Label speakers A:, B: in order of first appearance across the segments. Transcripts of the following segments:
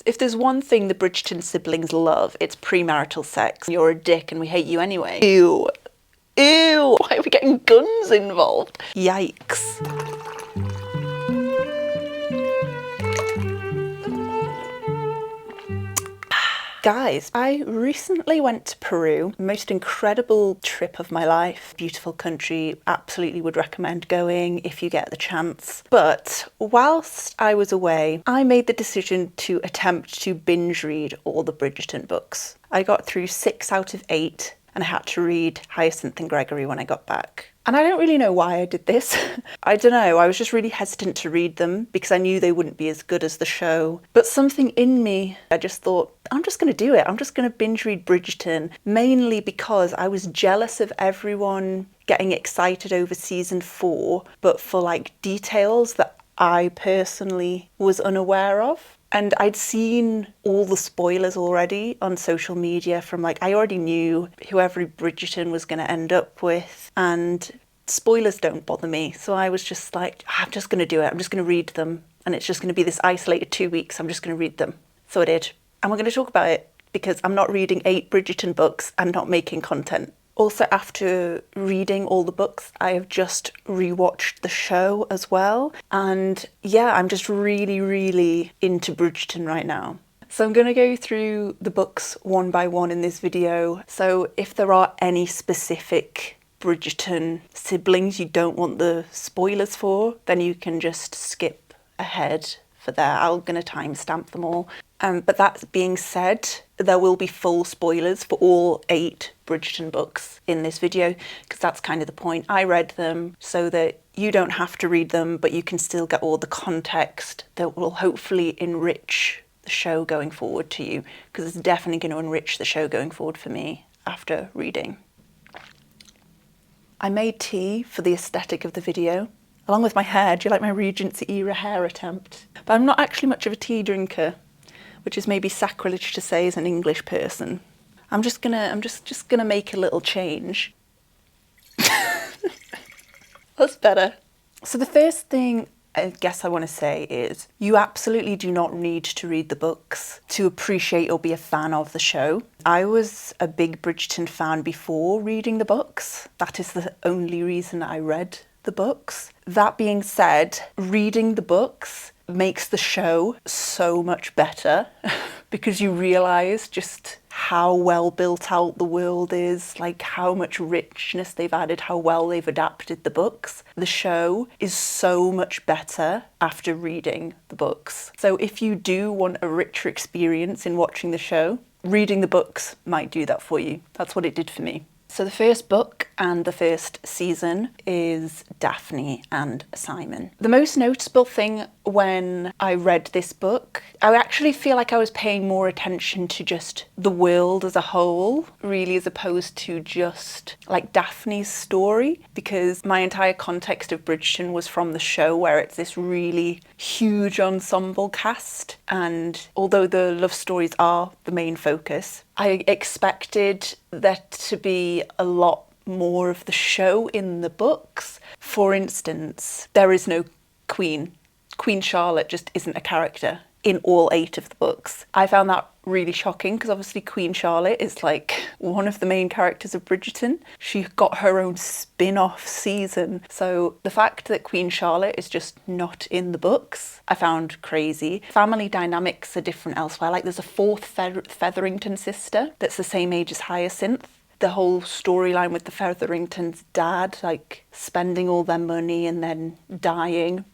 A: If there's one thing the Bridgerton siblings love, it's premarital sex. You're a dick and we hate you anyway. Ew. Ew. Why are we getting guns involved? Yikes. Guys, I recently went to Peru. Most incredible trip of my life. Beautiful country, absolutely would recommend going if you get the chance. But whilst I was away, I made the decision to attempt to binge read all the Bridgerton books. I got through 6 out of 8 and I had to read Hyacinth and Gregory when I got back. And I don't really know why I did this. I don't know, I was just really hesitant to read them because I knew they wouldn't be as good as the show. But something in me, I just thought, I'm just going to do it. I'm just going to binge read Bridgerton, mainly because I was jealous of everyone getting excited over season 4, but for like details that I personally was unaware of. And I'd seen all the spoilers already on social media from like, I already knew who every Bridgerton was going to end up with, and spoilers don't bother me. So I was just like, I'm just going to do it. I'm just going to read them. And it's just going to be this isolated 2 weeks. I'm just going to read them. So I did. And we're going to talk about it because I'm not reading 8 Bridgerton books and not making content. Also, after reading all the books, I have just rewatched the show as well. And yeah, I'm just really, really into Bridgerton right now. So I'm going to go through the books one by one in this video. So if there are any specific Bridgerton siblings you don't want the spoilers for, then you can just skip ahead for there. I'm going to timestamp them all. But that being said, there will be full spoilers for all 8 Bridgerton books in this video, because that's kind of the point. I read them so that you don't have to read them, but you can still get all the context that will hopefully enrich the show going forward to you, because it's definitely going to enrich the show going forward for me after reading. I made tea for the aesthetic of the video, along with my hair. Do you like my Regency era hair attempt? But I'm not actually much of a tea drinker, which is maybe sacrilege to say as an English person. I'm just gonna make a little change. That's better. So the first thing I guess I want to say is you absolutely do not need to read the books to appreciate or be a fan of the show. I was a big Bridgerton fan before reading the books. That is the only reason I read the books. That being said, reading the books makes the show so much better because you realise just how well built out the world is, like how much richness they've added, how well they've adapted the books. The show is so much better after reading the books. So if you do want a richer experience in watching the show, reading the books might do that for you. That's what it did for me. So the first book and the first season is Daphne and Simon. The most noticeable thing when I read this book, I actually feel like I was paying more attention to just the world as a whole, really, as opposed to just like Daphne's story, because my entire context of Bridgerton was from the show, where it's this really huge ensemble cast. And although the love stories are the main focus, I expected there to be a lot more of the show in the books. For instance, there is no Queen. Queen Charlotte just isn't a character in all 8 of the books. I found that really shocking because obviously Queen Charlotte is like one of the main characters of Bridgerton. She got her own spin-off season. So the fact that Queen Charlotte is just not in the books, I found crazy. Family dynamics are different elsewhere. Like there's a 4th Featherington sister that's the same age as Hyacinth. The whole storyline with the Featheringtons' dad, like spending all their money and then dying,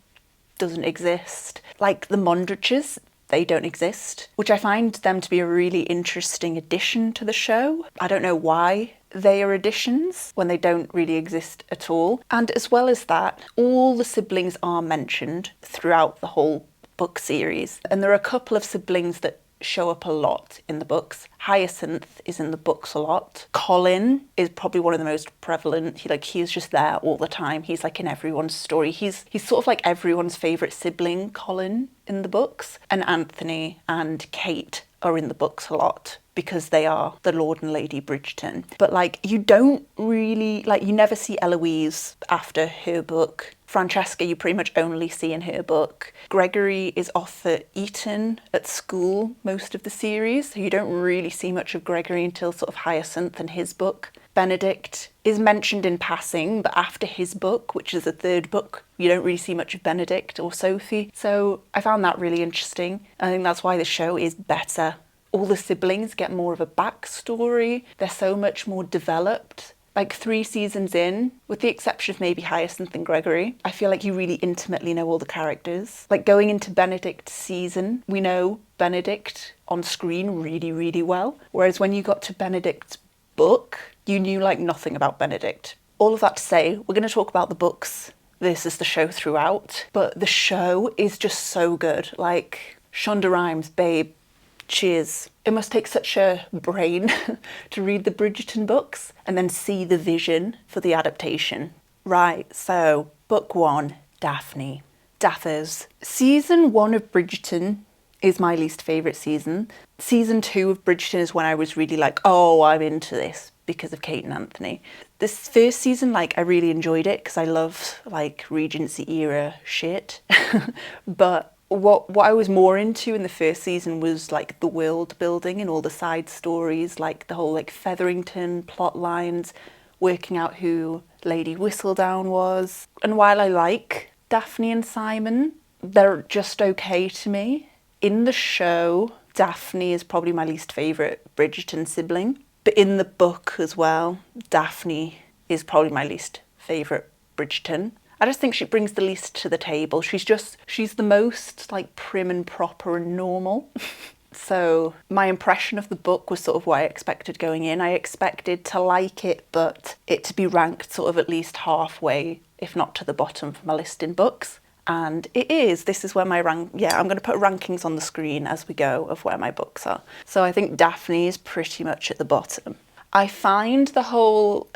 A: doesn't exist. Like the Mondriches, they don't exist, which I find them to be a really interesting addition to the show. I don't know why they are additions when they don't really exist at all. And as well as that, all the siblings are mentioned throughout the whole book series. And there are a couple of siblings that show up a lot in the books. Hyacinth is in the books a lot. Colin is probably one of the most prevalent. He's just there all the time. He's like in everyone's story. He's sort of like everyone's favourite sibling, Colin, in the books. And Anthony and Kate are in the books a lot because they are the Lord and Lady Bridgerton. But like you don't really, like you never see Eloise after her book Francesca you pretty much only see in her book. Gregory is off at Eton at school most of the series, so you don't really see much of Gregory until sort of Hyacinth and his book. Benedict is mentioned in passing, but after his book, which is the third book, you don't really see much of Benedict or Sophie. So I found that really interesting. I think that's why the show is better. All the siblings get more of a backstory. They're so much more developed. Like 3 seasons in, with the exception of maybe Hyacinth and Gregory, I feel like you really intimately know all the characters. Like going into Benedict's season, we know Benedict on screen really, really well. Whereas when you got to Benedict's book, you knew like nothing about Benedict. All of that to say, we're going to talk about the books versus the show throughout. But the show is just so good. Like, Shonda Rhimes, babe, cheers. It must take such a brain to read the Bridgerton books and then see the vision for the adaptation. Right, so book 1, Daphne. Daphers. Season 1 of Bridgerton is my least favourite season. Season 2 of Bridgerton is when I was really like, oh, I'm into this because of Kate and Anthony. This first season, like, I really enjoyed it because I love like Regency era shit. But what I was more into in the first season was like the world building and all the side stories, like the whole like Featherington plot lines, working out who Lady Whistledown was. And while I like Daphne and Simon, they're just okay to me. In the show, Daphne is probably my least favourite Bridgerton sibling. But in the book as well, Daphne is probably my least favourite Bridgerton. I just think she brings the least to the table. She's the most like prim and proper and normal. So my impression of the book was sort of what I expected going in. I expected to like it, but it to be ranked sort of at least halfway, if not to the bottom for my list in books. And it is. This is where my I'm going to put rankings on the screen as we go of where my books are. So I think Daphne is pretty much at the bottom. I find the whole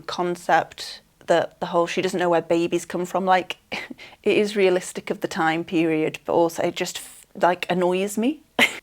A: concept that she doesn't know where babies come from, like, it is realistic of the time period, but also it just like annoys me.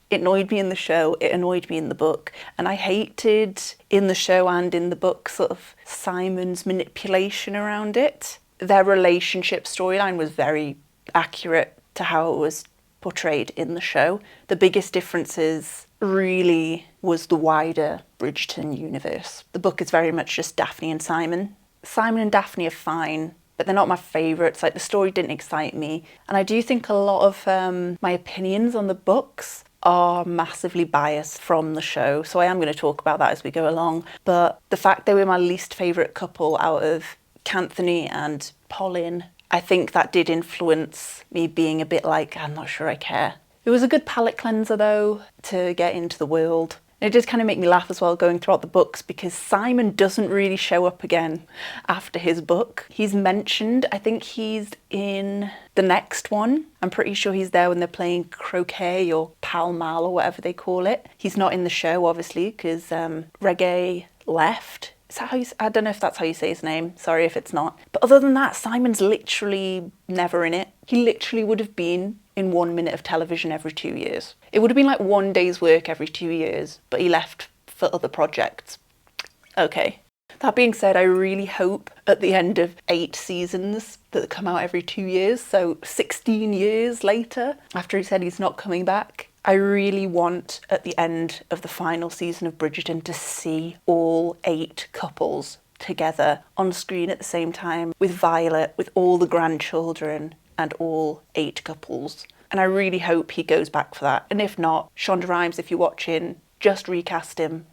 A: It annoyed me in the show, it annoyed me in the book, and I hated in the show and in the book sort of Simon's manipulation around it. Their relationship storyline was very accurate to how it was portrayed in the show. The biggest differences really was the wider Bridgerton universe. The book is very much just Daphne and Simon. Simon and Daphne are fine, but they're not my favourites. Like, the story didn't excite me. And I do think a lot of my opinions on the books are massively biased from the show. So I am going to talk about that as we go along. But the fact they were my least favourite couple out of Anthony and Colin, I think that did influence me being a bit like, I'm not sure I care. It was a good palate cleanser though, to get into the world. It did kind of make me laugh as well going throughout the books because Simon doesn't really show up again after his book. He's mentioned, I think he's in the next one. I'm pretty sure he's there when they're playing croquet or pall mall or whatever they call it. He's not in the show, obviously, because Reggae left. Is that how you, I don't know if that's how you say his name. Sorry if it's not. But other than that, Simon's literally never in it. He literally would have been in 1 minute of television every 2 years. It would have been like 1 day's work every 2 years, but he left for other projects. Okay. That being said, I really hope at the end of 8 seasons that come out every 2 years, so 16 years later, after he said he's not coming back, I really want at the end of the final season of Bridgerton to see all 8 couples together on screen at the same time with Violet, with all the grandchildren and all 8 couples. And I really hope he goes back for that. And if not, Shonda Rhimes, if you're watching, just recast him.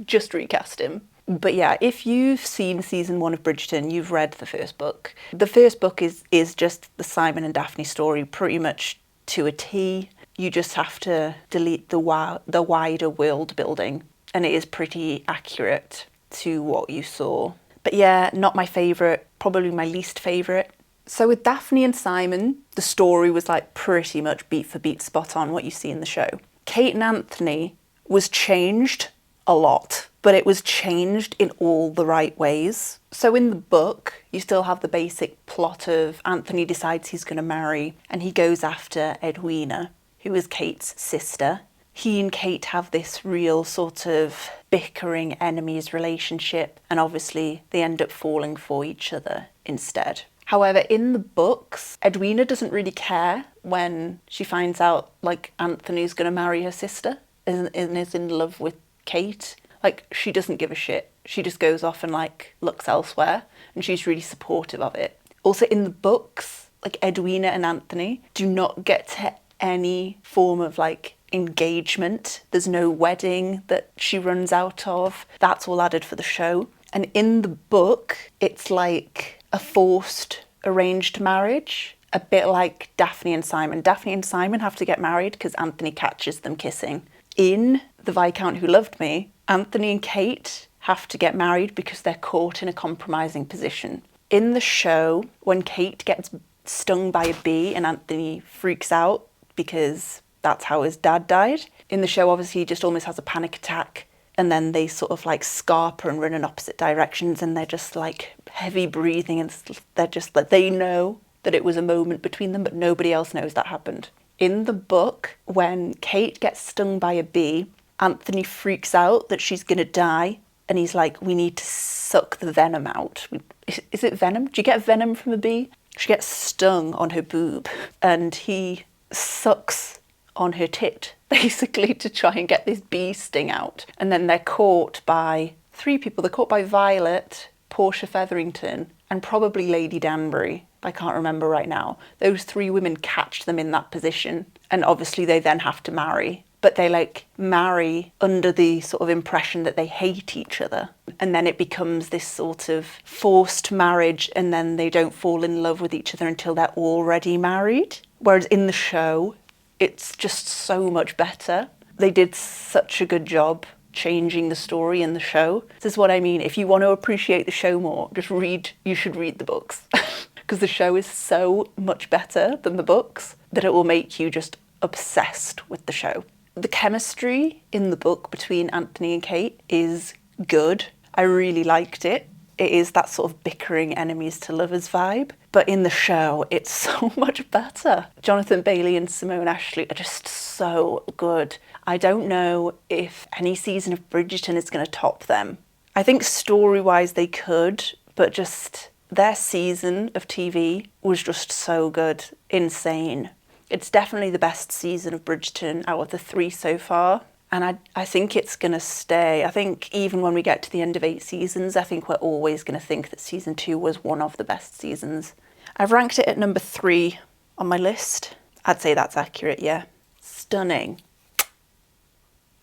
A: Just recast him. But yeah, if you've seen season 1 of Bridgerton, you've read the first book. The first book is just the Simon and Daphne story pretty much to a T. You just have to delete the wider world building, and it is pretty accurate to what you saw. But yeah, not my favourite, probably my least favourite. So with Daphne and Simon, the story was like pretty much beat for beat spot on what you see in the show. Kate and Anthony was changed a lot, but it was changed in all the right ways. So in the book, you still have the basic plot of Anthony decides he's going to marry and he goes after Edwina, who is Kate's sister. He and Kate have this real sort of bickering enemies relationship, and obviously they end up falling for each other instead. However, in the books, Edwina doesn't really care when she finds out, like, Anthony's going to marry her sister and is in love with Kate. Like, she doesn't give a shit. She just goes off and, like, looks elsewhere, and she's really supportive of it. Also, in the books, like, Edwina and Anthony do not get to any form of, like, engagement. There's no wedding that she runs out of. That's all added for the show. And in the book, it's like a forced arranged marriage, a bit like Daphne and Simon. Daphne and Simon have to get married because Anthony catches them kissing. In The Viscount Who Loved Me, Anthony and Kate have to get married because they're caught in a compromising position. In the show, when Kate gets stung by a bee and Anthony freaks out because that's how his dad died, in the show, obviously, he just almost has a panic attack, and then they sort of like scarper and run in opposite directions, and they're just like heavy breathing, and they're just like, they know that it was a moment between them, but nobody else knows that happened. In the book, when Kate gets stung by a bee, Anthony freaks out that she's going to die, and he's like, we need to suck the venom out. Is it venom? Do you get venom from a bee? She gets stung on her boob, and he sucks on her tit, basically, to try and get this bee sting out. And then they're caught by 3 people. They're caught by Violet, Portia Featherington, and probably Lady Danbury. I can't remember right now. Those 3 women catch them in that position, and obviously they then have to marry. But they like marry under the sort of impression that they hate each other. And then it becomes this sort of forced marriage, and then they don't fall in love with each other until they're already married. Whereas in the show, it's just so much better. They did such a good job changing the story in the show. This is what I mean. If you want to appreciate the show more, you should read the books. Because the show is so much better than the books that it will make you just obsessed with the show. The chemistry in the book between Anthony and Kate is good. I really liked it. It is that sort of bickering enemies to lovers vibe. But in the show, it's so much better. Jonathan Bailey and Simone Ashley are just so good. I don't know if any season of Bridgerton is going to top them. I think story-wise they could, but just their season of TV was just so good. Insane. It's definitely the best season of Bridgerton out of the 3 so far. And I think it's going to stay. I think even when we get to the end of 8 seasons, I think we're always going to think that season 2 was one of the best seasons. I've ranked it at number 3 on my list. I'd say that's accurate, yeah. Stunning.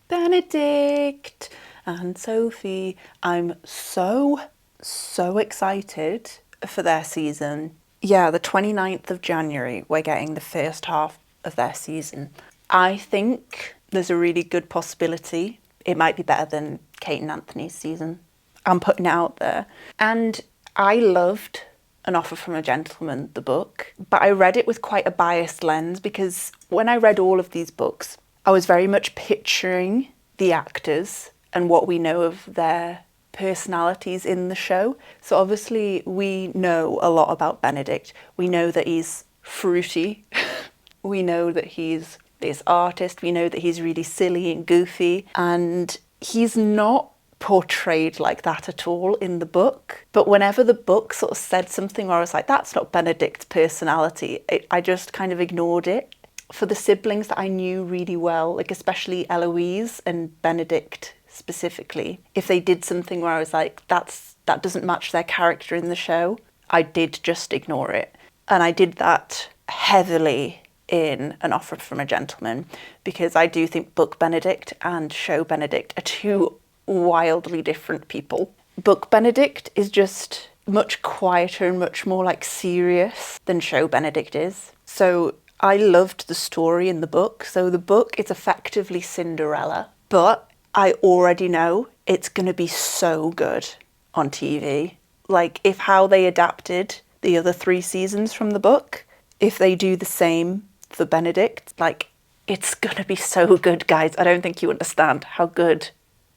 A: Benedict and Sophie. I'm so excited for their season. Yeah, the 29th of January, we're getting the first half of their season. I think there's a really good possibility it might be better than Kate and Anthony's season. I'm putting it out there. And I loved An Offer from a Gentleman, the book, but I read it with quite a biased lens because when I read all of these books, I was very much picturing the actors and what we know of their personalities in the show. So obviously we know a lot about Benedict. We know that he's fruity. We know that he's this artist. We know that he's really silly and goofy, and he's not portrayed like that at all in the book. But whenever the book sort of said something where I was like, that's not Benedict's personality, I just kind of ignored it. For the siblings that I knew really well, like especially Eloise and Benedict specifically, if they did something where I was like, that doesn't match their character in the show, I did just ignore it. And I did that heavily in An Offer from a Gentleman, because I do think book Benedict and show Benedict are 2 wildly different people. Book Benedict is just much quieter and much more like serious than show Benedict is. So I loved the story in the book. So the book is effectively Cinderella, but I already know it's going to be so good on TV. Like, if how they adapted the other 3 seasons from the book, if they do the same for Benedict, like, it's going to be so good, guys. I don't think you understand how good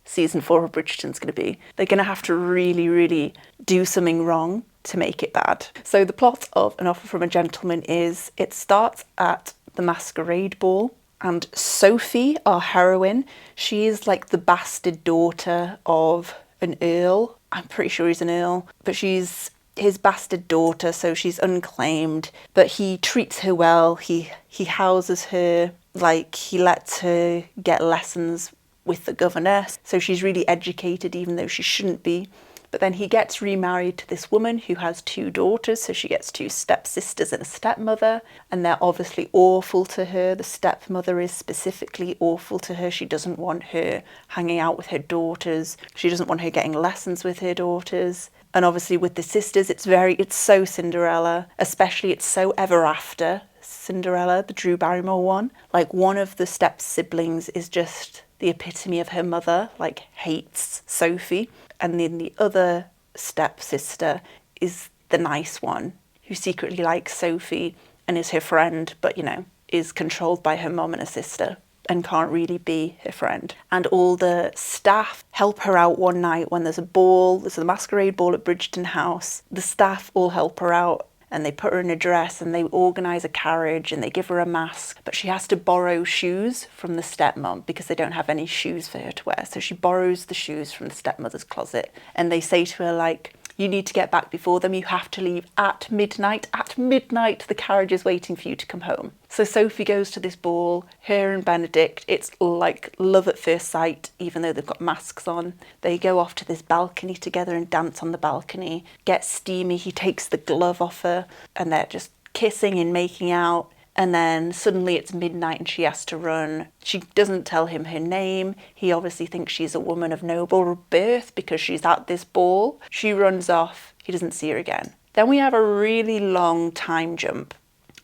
A: season 4 of Bridgerton's going to be. They're going to have to really, really do something wrong to make it bad. So the plot of An Offer from a Gentleman is, it starts at the masquerade ball, and Sophie, our heroine, she is like the bastard daughter of an earl. I'm pretty sure he's an earl, but she's his bastard daughter, so she's unclaimed, but he treats her well. He houses her, like he lets her get lessons with the governess, so she's really educated even though she shouldn't be. But then he gets remarried to this woman who has 2 daughters, so she gets 2 stepsisters and a stepmother, and they're obviously awful to her. The stepmother is specifically awful to her. She doesn't want her hanging out with her daughters. She doesn't want her getting lessons with her daughters. And obviously with the sisters, it's so Cinderella, especially it's so Ever After Cinderella, the Drew Barrymore one. Like, one of the step siblings is just the epitome of her mother, like hates Sophie. And then the other stepsister is the nice one who secretly likes Sophie and is her friend, but, you know, is controlled by her mum and her sister and can't really be her friend. And all the staff help her out one night when there's a ball, there's a masquerade ball at Bridgerton House. The staff all help her out and they put her in a dress and they organise a carriage and they give her a mask, but she has to borrow shoes from the stepmom because they don't have any shoes for her to wear. So she borrows the shoes from the stepmother's closet and they say to her, like, you need to get back before them. You have to leave at midnight. At midnight, the carriage is waiting for you to come home. So Sophie goes to this ball, her and Benedict. It's like love at first sight, even though they've got masks on. They go off to this balcony together and dance on the balcony, get steamy. He takes the glove off her and they're just kissing and making out. And then suddenly it's midnight and she has to run. She doesn't tell him her name. He obviously thinks she's a woman of noble birth because she's at this ball. She runs off. He doesn't see her again. Then we have a really long time jump.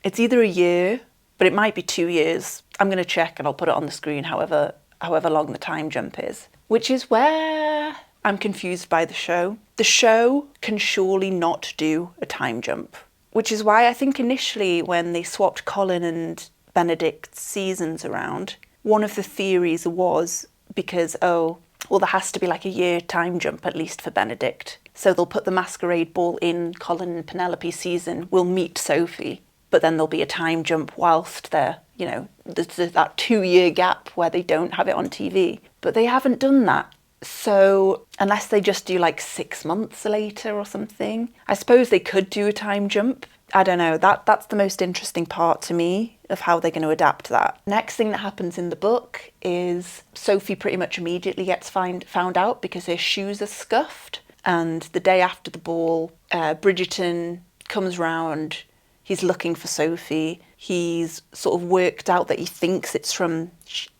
A: It's either a year, but it might be 2 years. I'm going to check and I'll put it on the screen however long the time jump is. Which is where I'm confused by the show. The show can surely not do a time jump. Which is why I think initially when they swapped Colin and Benedict's seasons around, one of the theories was because, there has to be like a year time jump at least for Benedict. So they'll put the masquerade ball in Colin and Penelope's season, we'll meet Sophie, but then there'll be a time jump whilst they're, you know, there's that 2-year gap where they don't have it on TV. But they haven't done that. So unless they just do like 6 months later or something, I suppose they could do a time jump. I don't know, that's the most interesting part to me of how they're going to adapt that. Next thing that happens in the book is Sophie pretty much immediately gets found out because her shoes are scuffed. And the day after the ball, Bridgerton comes round, he's looking for Sophie. He's sort of worked out that he thinks it's from,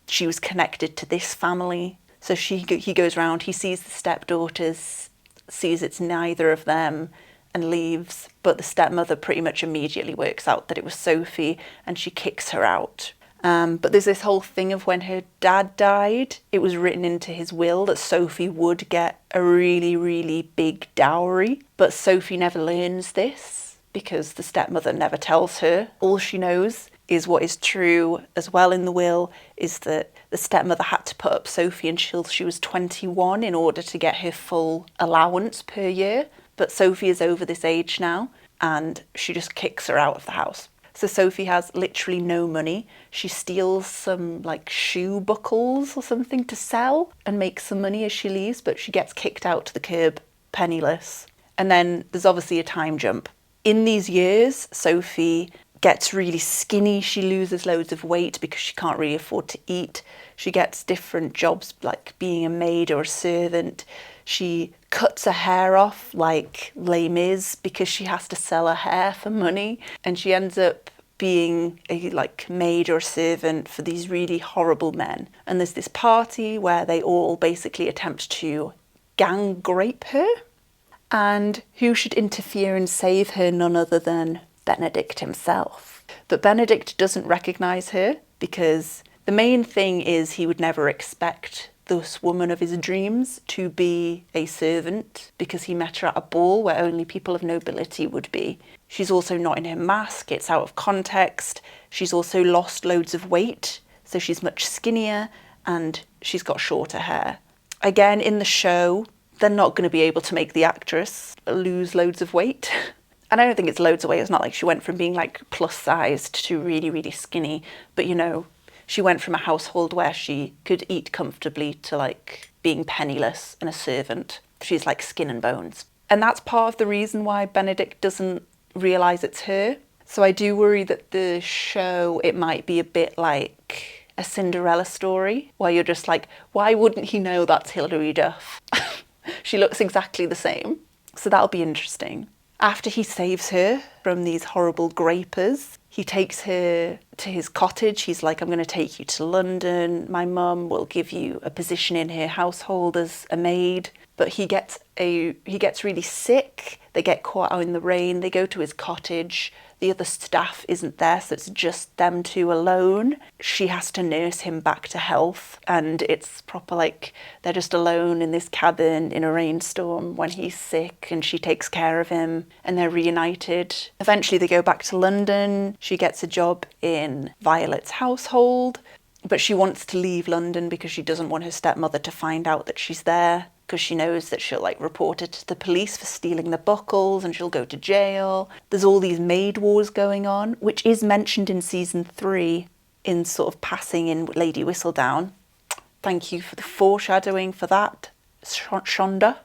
A: she was connected to this family. So he goes round, he sees the stepdaughters, sees it's neither of them and leaves. But the stepmother pretty much immediately works out that it was Sophie and she kicks her out. But there's this whole thing of when her dad died, it was written into his will that Sophie would get a really, really big dowry. But Sophie never learns this because the stepmother never tells her. All she knows is what is true as well in the will is that the stepmother had to put up Sophie until she was 21 in order to get her full allowance per year. But Sophie is over this age now and she just kicks her out of the house. So Sophie has literally no money. She steals some like shoe buckles or something to sell and make some money as she leaves, but she gets kicked out to the curb penniless. And then there's obviously a time jump. In these years, Sophie gets really skinny. She loses loads of weight because she can't really afford to eat. She gets different jobs like being a maid or a servant. She cuts her hair off like Les Mis because she has to sell her hair for money. And she ends up being a like maid or a servant for these really horrible men. And there's this party where they all basically attempt to gang rape her. And who should interfere and save her? None other than Benedict himself. But Benedict doesn't recognise her because the main thing is he would never expect this woman of his dreams to be a servant because he met her at a ball where only people of nobility would be. She's also not in her mask, it's out of context. She's also lost loads of weight, so she's much skinnier and she's got shorter hair. Again, in the show, they're not going to be able to make the actress lose loads of weight. And I don't think it's loads of weight. It's not like she went from being like plus sized to really, really skinny. But, you know, she went from a household where she could eat comfortably to like being penniless and a servant. She's like skin and bones. And that's part of the reason why Benedict doesn't realise it's her. So I do worry that the show, it might be a bit like a Cinderella story, where you're just like, why wouldn't he know that's Hilary Duff? She looks exactly the same. So that'll be interesting. After he saves her from these horrible grapers, he takes her to his cottage. He's like, I'm going to take you to London. My mum will give you a position in her household as a maid. But he gets really sick. They get caught out in the rain. They go to his cottage. The other staff isn't there, so it's just them two alone. She has to nurse him back to health, and it's proper like they're just alone in this cabin in a rainstorm when he's sick, and she takes care of him, and they're reunited. Eventually they go back to London. She gets a job in Violet's household, but she wants to leave London because she doesn't want her stepmother to find out that she's there, because she knows that she'll like report it to the police for stealing the buckles and she'll go to jail. There's all these maid wars going on, which is mentioned in season 3 in sort of passing in Lady Whistledown. Thank you for the foreshadowing for that. Shonda.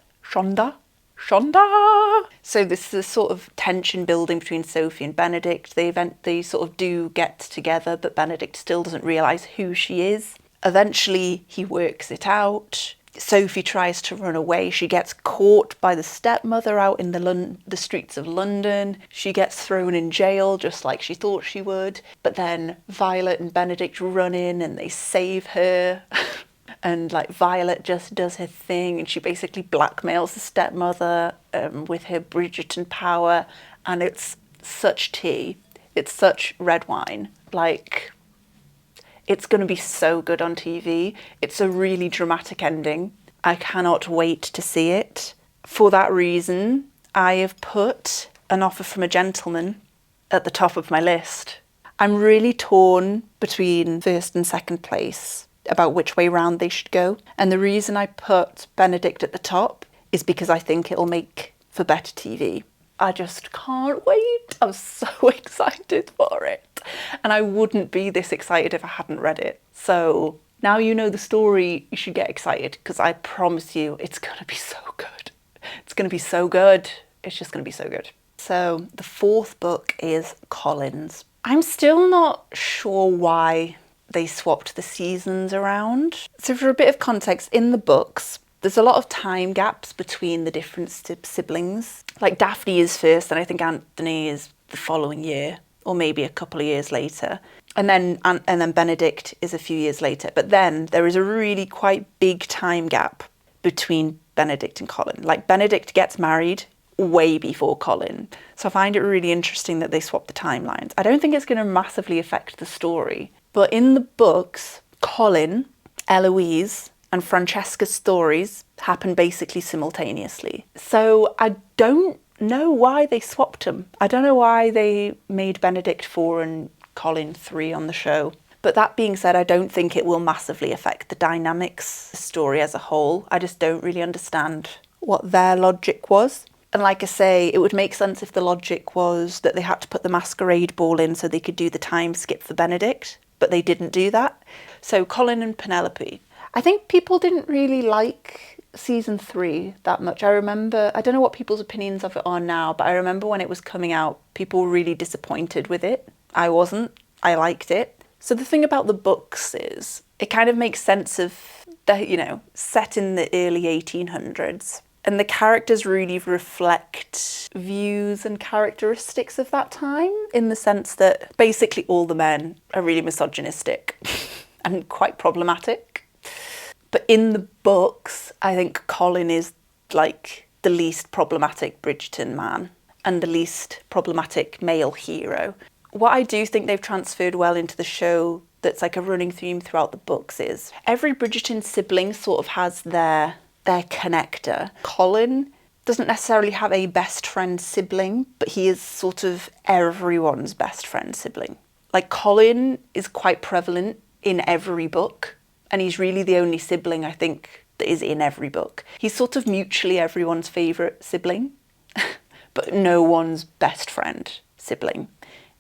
A: So this is a sort of tension building between Sophie and Benedict. They sort of do get together, but Benedict still doesn't realise who she is. Eventually he works it out. Sophie tries to run away. She gets caught by the stepmother out in the streets of London. She gets thrown in jail just like she thought she would. But then Violet and Benedict run in and they save her. And like Violet just does her thing and she basically blackmails the stepmother with her Bridgerton power. And it's such tea. It's such red wine. Like, it's going to be so good on TV. It's a really dramatic ending. I cannot wait to see it. For that reason, I have put An Offer from a Gentleman at the top of my list. I'm really torn between first and second place about which way round they should go. And the reason I put Benedict at the top is because I think it'll make for better TV. I just can't wait. I'm so excited for it. And I wouldn't be this excited if I hadn't read it. So now you know the story, you should get excited because I promise you it's going to be so good. It's going to be so good. It's just going to be so good. So the 4th book is Colin's. I'm still not sure why they swapped the seasons around. So for a bit of context, in the books, there's a lot of time gaps between the different siblings. Like Daphne is first, and I think Anthony is the following year, or maybe a couple of years later. And then Benedict is a few years later. But then there is a really quite big time gap between Benedict and Colin. Like Benedict gets married way before Colin. So I find it really interesting that they swapped the timelines. I don't think it's going to massively affect the story. But in the books, Colin, Eloise, and Francesca's stories happen basically simultaneously. So I don't know why they swapped them. I don't know why they made Benedict 4 and Colin 3 on the show. But that being said, I don't think it will massively affect the dynamics, the story as a whole. I just don't really understand what their logic was. And like I say, it would make sense if the logic was that they had to put the masquerade ball in so they could do the time skip for Benedict, but they didn't do that. So Colin and Penelope. I think people didn't really like season 3 that much. I remember, I don't know what people's opinions of it are now, but I remember when it was coming out, people were really disappointed with it. I wasn't. I liked it. So the thing about the books is, it kind of makes sense of the, set in the early 1800s. And the characters really reflect views and characteristics of that time, in the sense that basically all the men are really misogynistic and quite problematic. But in the books, I think Colin is like the least problematic Bridgerton man and the least problematic male hero. What I do think they've transferred well into the show that's like a running theme throughout the books is every Bridgerton sibling sort of has their connector. Colin doesn't necessarily have a best friend sibling, but he is sort of everyone's best friend sibling. Like Colin is quite prevalent in every book. And he's really the only sibling, I think, that is in every book. He's sort of mutually everyone's favourite sibling, but no one's best friend sibling,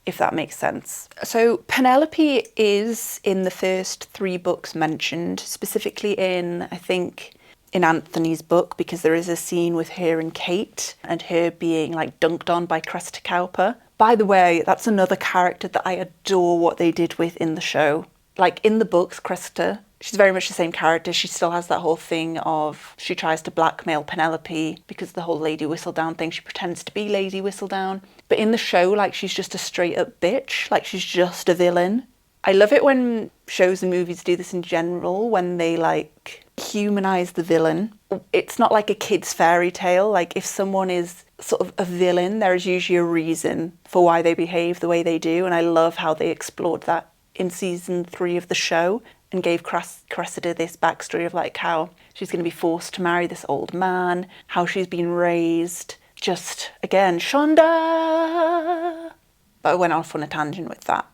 A: if that makes sense. So Penelope is in the first 3 books mentioned, specifically in, I think, in Anthony's book, because there is a scene with her and Kate and her being like dunked on by Cressida Cowper. By the way, that's another character that I adore what they did with in the show. Like in the books, Cressida, she's very much the same character. She still has that whole thing of she tries to blackmail Penelope because of the whole Lady Whistledown thing. She pretends to be Lady Whistledown. But in the show, like, she's just a straight up bitch. Like, she's just a villain. I love it when shows and movies do this in general, when they like humanize the villain. It's not like a kid's fairy tale. Like, if someone is sort of a villain, there is usually a reason for why they behave the way they do. And I love how they explored that in season 3 of the show and gave Cressida this backstory of like how she's going to be forced to marry this old man, how she's been raised. Just, again, Shonda! But I went off on a tangent with that.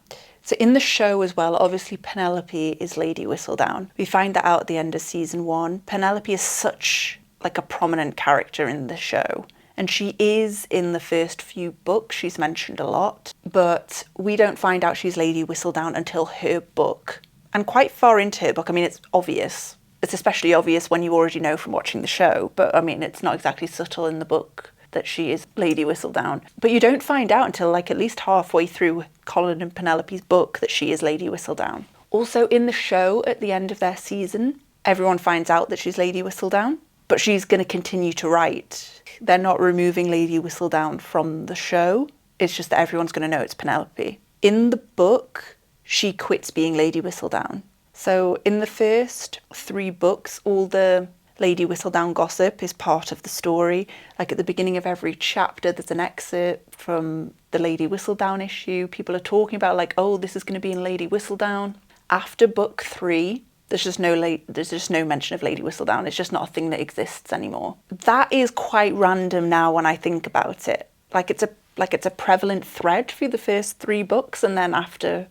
A: So in the show as well, obviously Penelope is Lady Whistledown. We find that out at the end of season 1. Penelope is such like a prominent character in the show. And she is in the first few books, she's mentioned a lot. But we don't find out she's Lady Whistledown until her book. And quite far into her book. I mean, it's obvious. It's especially obvious when you already know from watching the show. But I mean, it's not exactly subtle in the book that she is Lady Whistledown. But you don't find out until like at least halfway through Colin and Penelope's book that she is Lady Whistledown. Also in the show, at the end of their season, everyone finds out that she's Lady Whistledown. But she's going to continue to write. They're not removing Lady Whistledown from the show. It's just that everyone's going to know it's Penelope. In the book, she quits being Lady Whistledown. So in the first 3 books, all the Lady Whistledown gossip is part of the story. Like at the beginning of every chapter, there's an excerpt from the Lady Whistledown issue. People are talking about like, oh, this is going to be in Lady Whistledown. After book 3, there's just no mention of Lady Whistledown. It's just not a thing that exists anymore. That is quite random now when I think about it. Like it's a prevalent thread through the first 3 books, and then after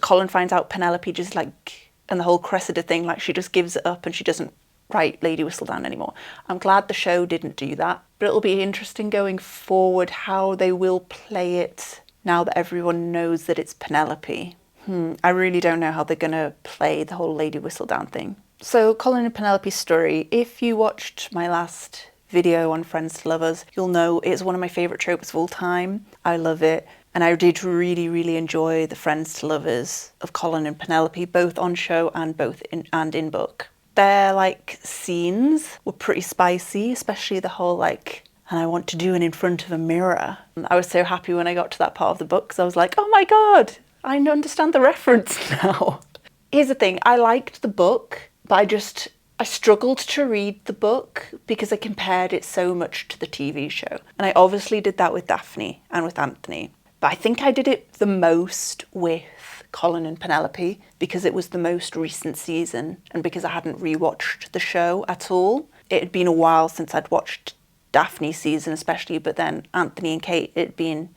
A: Colin finds out Penelope just like, and the whole Cressida thing, like she just gives it up and she doesn't write Lady Whistledown anymore. I'm glad the show didn't do that, but it'll be interesting going forward how they will play it now that everyone knows that it's Penelope. I really don't know how they're going to play the whole Lady Whistledown thing. So Colin and Penelope's story, if you watched my last video on Friends to Lovers, you'll know it's one of my favourite tropes of all time. I love it. And I did really, really enjoy the Friends to Lovers of Colin and Penelope, both on show and in book. Their like scenes were pretty spicy, especially the whole like, and I want to do it in front of a mirror. I was so happy when I got to that part of the book because I was like, oh my God, I understand the reference now. Here's the thing, I liked the book, but I struggled to read the book because I compared it so much to the TV show. And I obviously did that with Daphne and with Anthony. But I think I did it the most with Colin and Penelope because it was the most recent season and because I hadn't rewatched the show at all. It had been a while since I'd watched Daphne's season especially, but then Anthony and Kate, it had been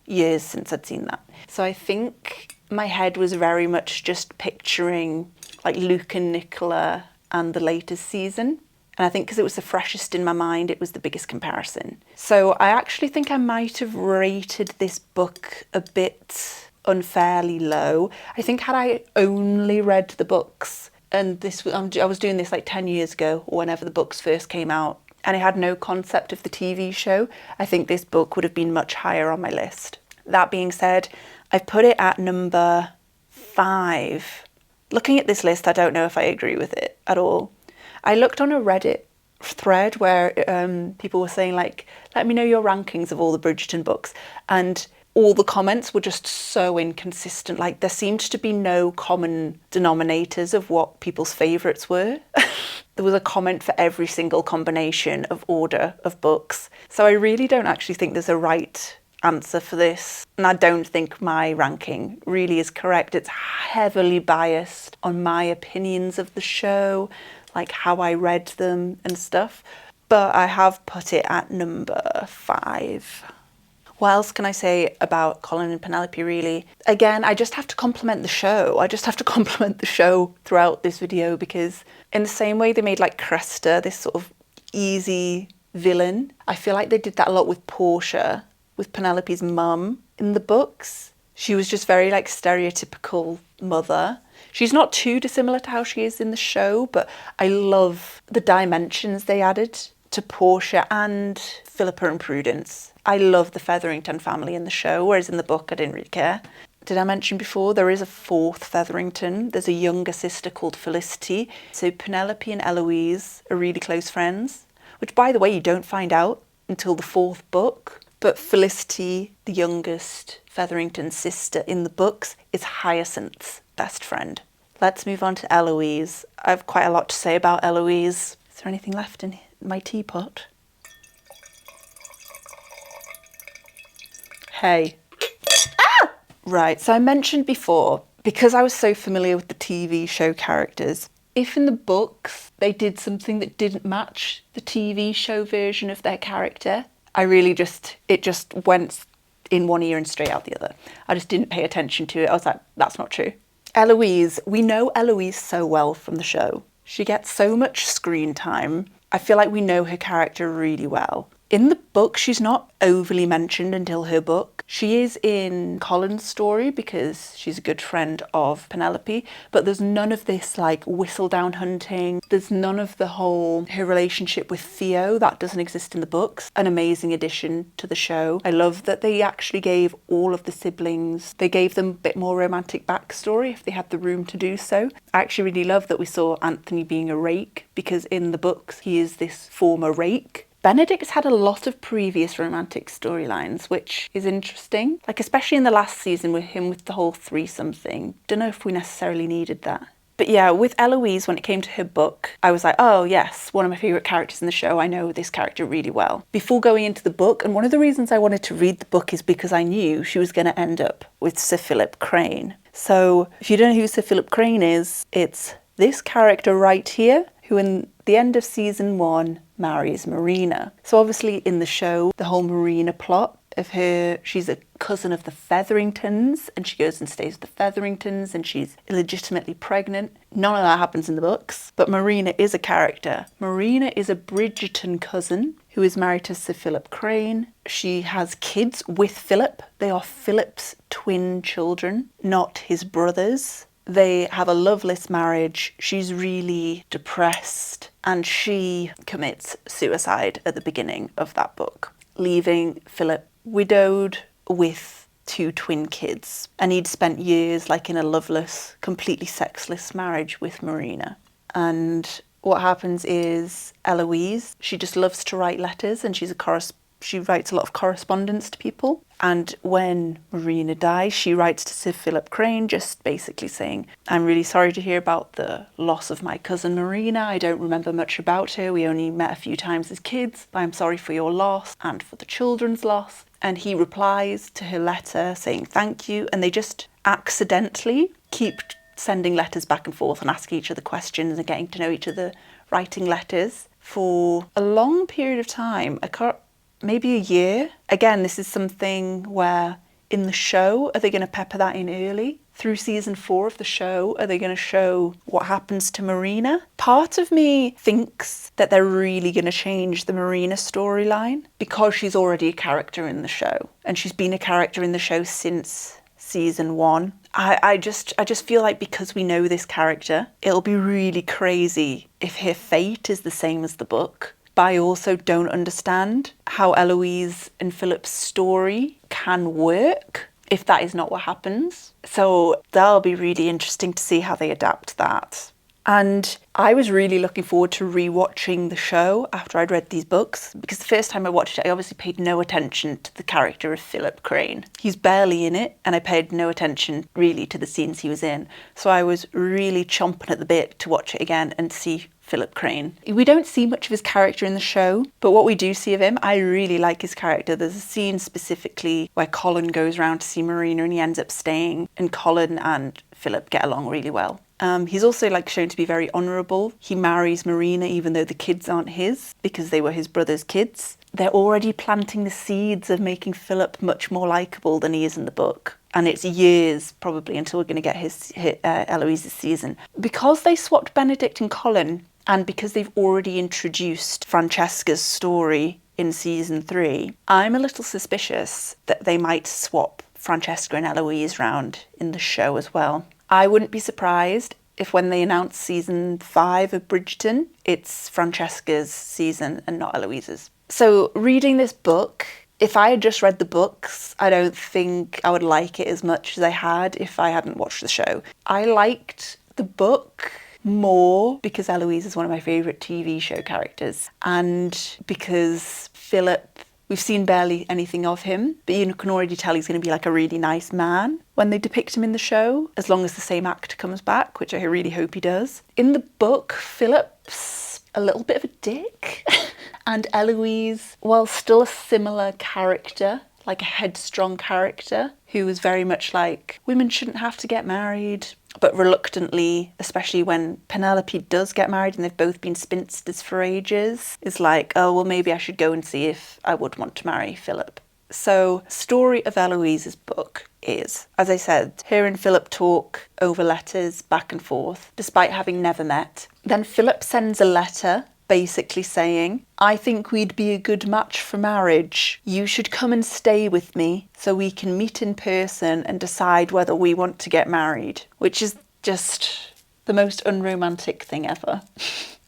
A: years since I'd seen that. So I think my head was very much just picturing like Luke and Nicola and the latest season. And I think because it was the freshest in my mind, it was the biggest comparison. So I actually think I might have rated this book a bit unfairly low. I think had I only read the books, and I was doing this like 10 years ago or whenever the books first came out, and I had no concept of the TV show, I think this book would have been much higher on my list. That being said, I've put it at number 5. Looking at this list, I don't know if I agree with it at all. I looked on a Reddit thread where people were saying like, let me know your rankings of all the Bridgerton books. And all the comments were just so inconsistent. Like there seemed to be no common denominators of what people's favourites were. There was a comment for every single combination of order of books. So I really don't actually think there's a right answer for this. And I don't think my ranking really is correct. It's heavily biased on my opinions of the show, like how I read them and stuff. But I have put it at number 5. What else can I say about Colin and Penelope, really? Again, I just have to compliment the show. I just have to compliment the show throughout this video because in the same way they made like Cressida, this sort of easy villain, I feel like they did that a lot with Portia, with Penelope's mum in the books. She was just very like stereotypical mother. She's not too dissimilar to how she is in the show, but I love the dimensions they added to Portia and Philippa and Prudence. I love the Featherington family in the show, whereas in the book I didn't really care. Did I mention before, there is a fourth Featherington. There's a younger sister called Felicity. So Penelope and Eloise are really close friends, which, by the way, you don't find out until the fourth book. But Felicity, the youngest Featherington sister in the books, is Hyacinth's best friend. Let's move on to Eloise. I have quite a lot to say about Eloise. Is there anything left in my teapot? Hey. Right, so I mentioned before, because I was so familiar with the TV show characters, if in the books they did something that didn't match the TV show version of their character, it just went in one ear and straight out the other. I just didn't pay attention to it. I was like, that's not true. Eloise, we know Eloise so well from the show. She gets so much screen time. I feel like we know her character really well. In the book, she's not overly mentioned until her book. She is in Colin's story because she's a good friend of Penelope, but there's none of this like whistle down hunting. There's none of her relationship with Theo. That doesn't exist in the books. An amazing addition to the show. I love that they actually gave all of the siblings, they gave them a bit more romantic backstory if they had the room to do so. I actually really love that we saw Anthony being a rake, because in the books he is this former rake. Benedict's had a lot of previous romantic storylines, which is interesting. Like, especially in the last season with him with the whole threesome thing. Don't know if we necessarily needed that. But yeah, with Eloise, when it came to her book, I was like, oh yes, one of my favourite characters in the show. I know this character really well. Before going into the book, and one of the reasons I wanted to read the book is because I knew she was going to end up with Sir Philip Crane. So if you don't know who Sir Philip Crane is, it's this character right here, who in the end of season 1 marries Marina. So obviously in the show, the whole Marina plot of her, she's a cousin of the Featheringtons and she goes and stays with the Featheringtons and she's illegitimately pregnant. None of that happens in the books, but Marina is a character. Marina is a Bridgerton cousin who is married to Sir Philip Crane. She has kids with Philip. They are Philip's twin children, not his brothers. They have a loveless marriage. She's really depressed and she commits suicide at the beginning of that book, leaving Philip widowed with 2 twin kids. And he'd spent years like in a loveless, completely sexless marriage with Marina. And what happens is Eloise, she just loves to write letters and she writes a lot of correspondence to people. And when Marina dies, she writes to Sir Philip Crane, just basically saying, I'm really sorry to hear about the loss of my cousin Marina. I don't remember much about her. We only met a few times as kids, but I'm sorry for your loss and for the children's loss. And he replies to her letter saying thank you. And they just accidentally keep sending letters back and forth and asking each other questions and getting to know each other, writing letters for a long period of time. Maybe a year. Again, this is something where in the show, are they going to pepper that in early? Through season 4 of the show, are they going to show what happens to Marina? Part of me thinks that they're really going to change the Marina storyline because she's already a character in the show. And she's been a character in the show since season 1. I just feel like because we know this character, it'll be really crazy if her fate is the same as the book. But I also don't understand how Eloise and Philip's story can work if that is not what happens. So that'll be really interesting to see how they adapt that. And I was really looking forward to rewatching the show after I'd read these books, because the first time I watched it, I obviously paid no attention to the character of Philip Crane. He's barely in it, and I paid no attention really to the scenes he was in. So I was really chomping at the bit to watch it again and see Philip Crane. We don't see much of his character in the show, but what we do see of him, I really like his character. There's a scene specifically where Colin goes round to see Marina and he ends up staying, and Colin and Philip get along really well. He's also shown to be very honourable. He marries Marina even though the kids aren't his, because they were his brother's kids. They're already planting the seeds of making Philip much more likeable than he is in the book. And it's years probably until we're going to get Eloise's season. Because they swapped Benedict and Colin, and because they've already introduced Francesca's story in season 3, I'm a little suspicious that they might swap Francesca and Eloise round in the show as well. I wouldn't be surprised if when they announce season 5 of Bridgerton, it's Francesca's season and not Eloise's. So reading this book, if I had just read the books, I don't think I would like it as much as I had if I hadn't watched the show. I liked the book more because Eloise is one of my favourite TV show characters, and because Philip, we've seen barely anything of him, but you can already tell he's going to be like a really nice man when they depict him in the show, as long as the same actor comes back, which I really hope he does. In the book, Philip's a little bit of a dick, and Eloise, while still a similar character, like a headstrong character, who was very much like, women shouldn't have to get married, but reluctantly, especially when Penelope does get married and they've both been spinsters for ages, is like, oh, well, maybe I should go and see if I would want to marry Philip. So, story of Eloise's book is, as I said, her and Philip talk over letters back and forth, despite having never met. Then Philip sends a letter basically saying, I think we'd be a good match for marriage. You should come and stay with me so we can meet in person and decide whether we want to get married, which is just the most unromantic thing ever.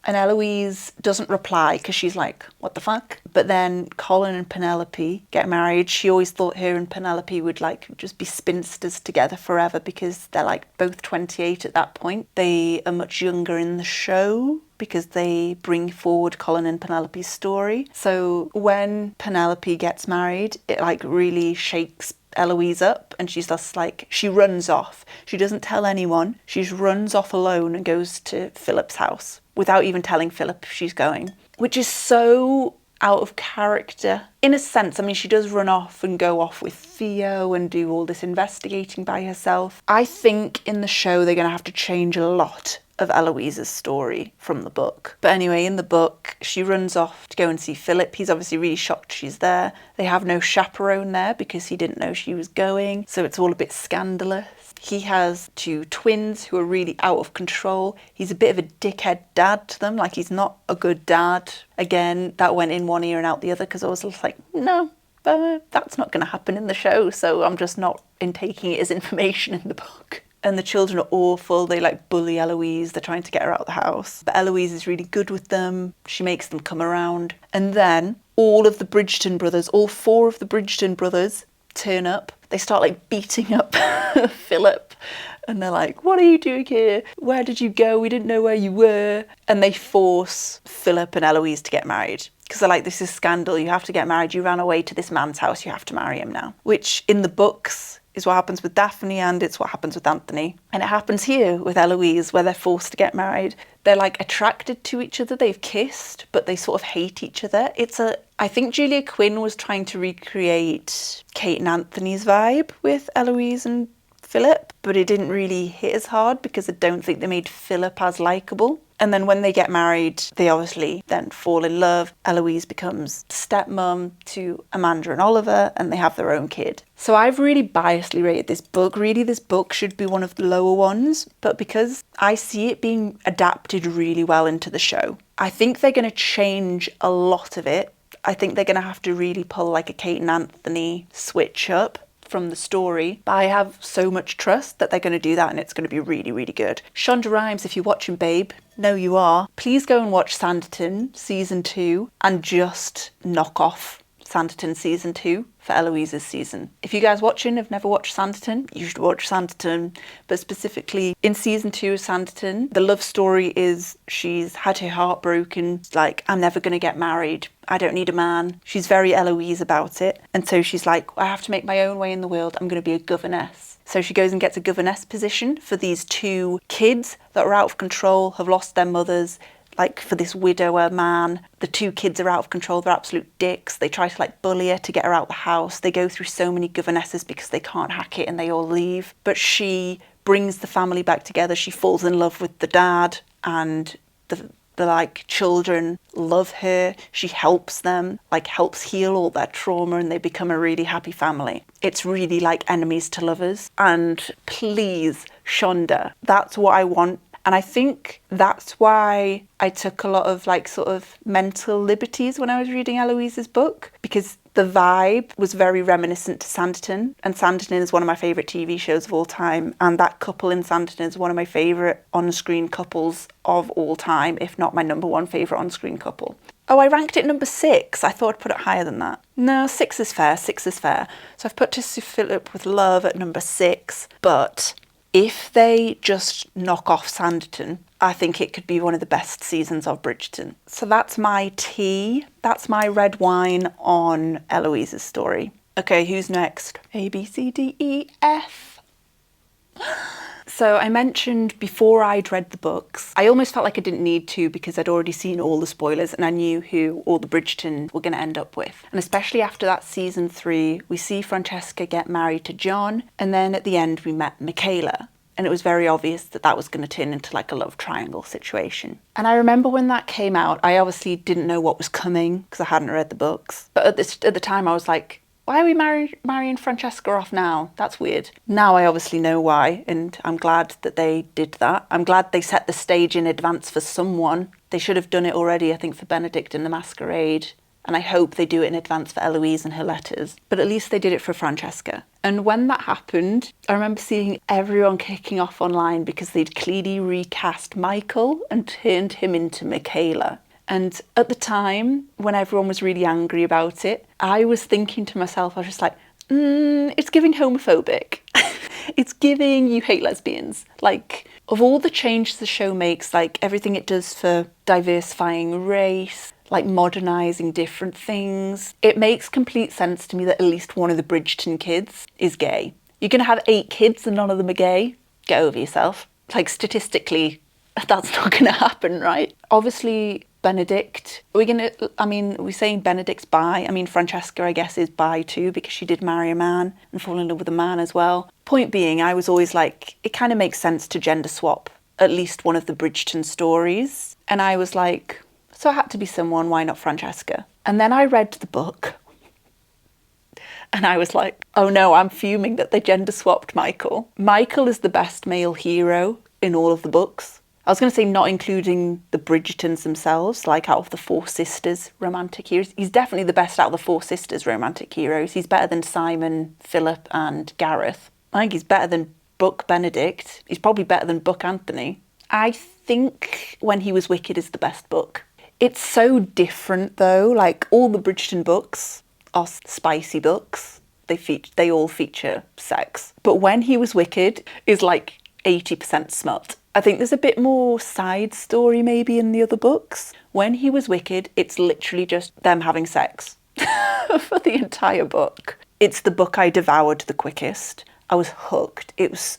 A: And Eloise doesn't reply because she's like, what the fuck? But then Colin and Penelope get married. She always thought her and Penelope would like just be spinsters together forever because they're like both 28 at that point. They are much younger in the show because they bring forward Colin and Penelope's story. So when Penelope gets married, it like really shakes Eloise up, and she's just like, she runs off. She doesn't tell anyone. She just runs off alone and goes to Philip's house without even telling Philip she's going, which is so out of character in a sense. I mean, she does run off and go off with Theo and do all this investigating by herself. I think in the show they're going to have to change a lot of Eloise's story from the book. But anyway, in the book, she runs off to go and see Philip. He's obviously really shocked she's there. They have no chaperone there because he didn't know she was going, so it's all a bit scandalous. He has 2 twins who are really out of control. He's a bit of a dickhead dad to them, like he's not a good dad. Again, that went in one ear and out the other because I was just like, no, that's not going to happen in the show, so I'm just not taking it as information in the book. And the children are awful. They like bully Eloise. They're trying to get her out of the house. But Eloise is really good with them. She makes them come around. And then all of the Bridgerton brothers, all 4 of the Bridgerton brothers turn up. They start like beating up Philip. And they're like, what are you doing here? Where did you go? We didn't know where you were. And they force Philip and Eloise to get married. Because they're like, this is scandal. You have to get married. You ran away to this man's house. You have to marry him now. Which in the books is what happens with Daphne, and it's what happens with Anthony. And it happens here with Eloise, where they're forced to get married. They're like attracted to each other. They've kissed, but they sort of hate each other. I think Julia Quinn was trying to recreate Kate and Anthony's vibe with Eloise and Philip, but it didn't really hit as hard because I don't think they made Philip as likeable. And then when they get married, they obviously then fall in love. Eloise becomes stepmom to Amanda and Oliver, and they have their own kid. So I've really biasedly rated this book. Really, this book should be one of the lower ones, but because I see it being adapted really well into the show, I think they're going to change a lot of it. I think they're going to have to really pull like a Kate and Anthony switch up from the story, but I have so much trust that they're going to do that, and it's going to be really, really good. Shonda Rhimes, if you're watching, babe, know you are, please go and watch Sanditon season 2 and just knock off Sanditon season 2 for Eloise's season. If you guys watching have never watched Sanditon, you should watch Sanditon. But specifically in season 2 of Sanditon, the love story is she's had her heart broken. Like, I'm never going to get married. I don't need a man. She's very Eloise about it. And so she's like, I have to make my own way in the world. I'm going to be a governess. So she goes and gets a governess position for these 2 kids that are out of control, have lost their mothers. Like, for this widower man, the 2 kids are out of control. They're absolute dicks. They try to like bully her to get her out of the house. They go through so many governesses because they can't hack it and they all leave. But she brings the family back together. She falls in love with the dad, and the like children love her. She helps them, like helps heal all their trauma, and they become a really happy family. It's really like enemies to lovers. And please, Shonda, that's what I want And I think that's why I took a lot of like sort of mental liberties when I was reading Eloise's book, because the vibe was very reminiscent to Sanditon, and Sanditon is one of my favourite TV shows of all time, and that couple in Sanditon is one of my favourite on-screen couples of all time, if not my number one favourite on-screen couple. Oh, I ranked it number 6. I thought I'd put it higher than that. No, 6 is fair, 6 is fair. So I've put To Sir Philip with Love at number 6, but if they just knock off Sanditon, I think it could be one of the best seasons of Bridgerton. So that's my tea. That's my red wine on Eloise's story. Okay, who's next? A, B, C, D, E, F. So I mentioned before I'd read the books, I almost felt like I didn't need to because I'd already seen all the spoilers and I knew who all the Bridgerton were going to end up with. And especially after that season 3, we see Francesca get married to John, and then at the end we met Michaela. And it was very obvious that that was going to turn into like a love triangle situation. And I remember when that came out, I obviously didn't know what was coming because I hadn't read the books. But at the time I was like, why are we marrying Francesca off now? That's weird. Now I obviously know why, and I'm glad that they did that. I'm glad they set the stage in advance for someone. They should have done it already, I think, for Benedict in the Masquerade. And I hope they do it in advance for Eloise and her letters. But at least they did it for Francesca. And when that happened, I remember seeing everyone kicking off online because they'd clearly recast Michael and turned him into Michaela. And at the time, when everyone was really angry about it, I was thinking to myself, I was just like, it's giving homophobic. It's giving you hate lesbians. Like, of all the changes the show makes, like everything it does for diversifying race, like modernising different things, it makes complete sense to me that at least one of the Bridgerton kids is gay. You're going to have 8 kids and none of them are gay? Get over yourself. Like, statistically, that's not going to happen, right? Obviously, Benedict, we're saying Benedict's bi. I mean, Francesca, I guess, is bi too because she did marry a man and fall in love with a man as well. Point being, I was always like, it kind of makes sense to gender swap at least one of the Bridgerton stories. And I was like, so it had to be someone, why not Francesca? And then I read the book and I was like, oh no, I'm fuming that they gender swapped Michael. Michael is the best male hero in all of the books. I was going to say not including the Bridgertons themselves, like out of the 4 sisters romantic heroes. He's definitely the best out of the 4 sisters romantic heroes. He's better than Simon, Philip and Gareth. I think he's better than Book Benedict. He's probably better than Book Anthony. I think When He Was Wicked is the best book. It's so different though, like all the Bridgerton books are spicy books. They all feature sex. But When He Was Wicked is like 80% smut. I think there's a bit more side story maybe in the other books. When He Was Wicked, it's literally just them having sex for the entire book. It's the book I devoured the quickest. I was hooked. It was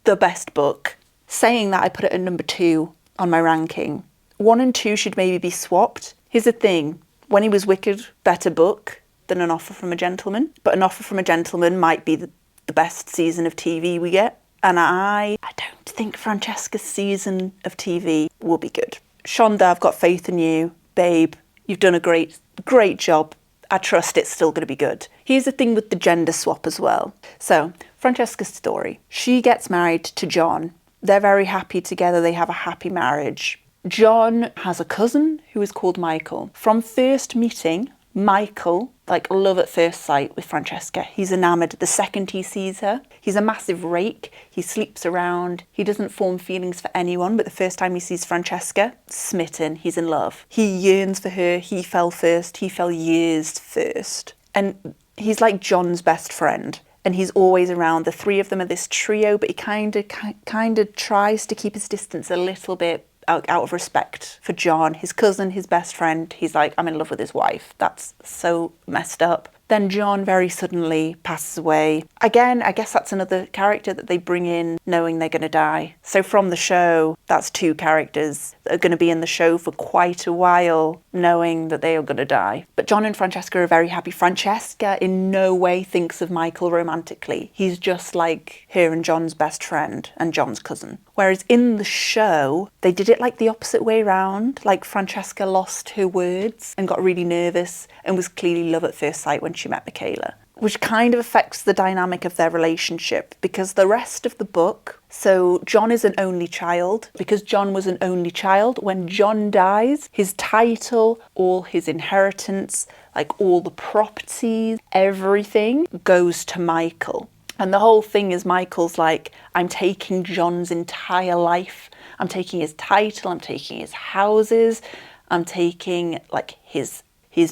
A: the best book. Saying that, I put it at number 2 on my ranking. 1 and 2 should maybe be swapped. Here's the thing. When He Was Wicked, better book than An Offer from a Gentleman. But An Offer from a Gentleman might be the best season of TV we get. And I don't think Francesca's season of TV will be good. Shonda, I've got faith in you. Babe, you've done a great job. I trust it's still going to be good. Here's the thing with the gender swap as well. So, Francesca's story. She gets married to John. They're very happy together. They have a happy marriage. John has a cousin who is called Michael. From first meeting, Michael, like love at first sight with Francesca. He's enamoured the second he sees her. He's a massive rake. He sleeps around. He doesn't form feelings for anyone, but the first time he sees Francesca, smitten, he's in love. He yearns for her. He fell first. He fell years first. And he's like John's best friend. And he's always around. The 3 of them are this trio, but he kind of tries to keep his distance a little bit out of respect for John, his cousin, his best friend. He's like, I'm in love with his wife. That's so messed up. Then John very suddenly passes away. Again, I guess that's another character that they bring in knowing they're going to die. So from the show, that's 2 characters that are going to be in the show for quite a while knowing that they are going to die. But John and Francesca are very happy. Francesca in no way thinks of Michael romantically. He's just like her and John's best friend and John's cousin. Whereas in the show, they did it like the opposite way round. Like Francesca lost her words and got really nervous and was clearly love at first sight when she met Michaela. which kind of affects the dynamic of their relationship, because the rest of the book, so John is an only child. Because John was an only child, when John dies, his title, all his inheritance, like all the properties, everything goes to Michael. And the whole thing is Michael's like, I'm taking John's entire life. I'm taking his title, I'm taking his houses, I'm taking like his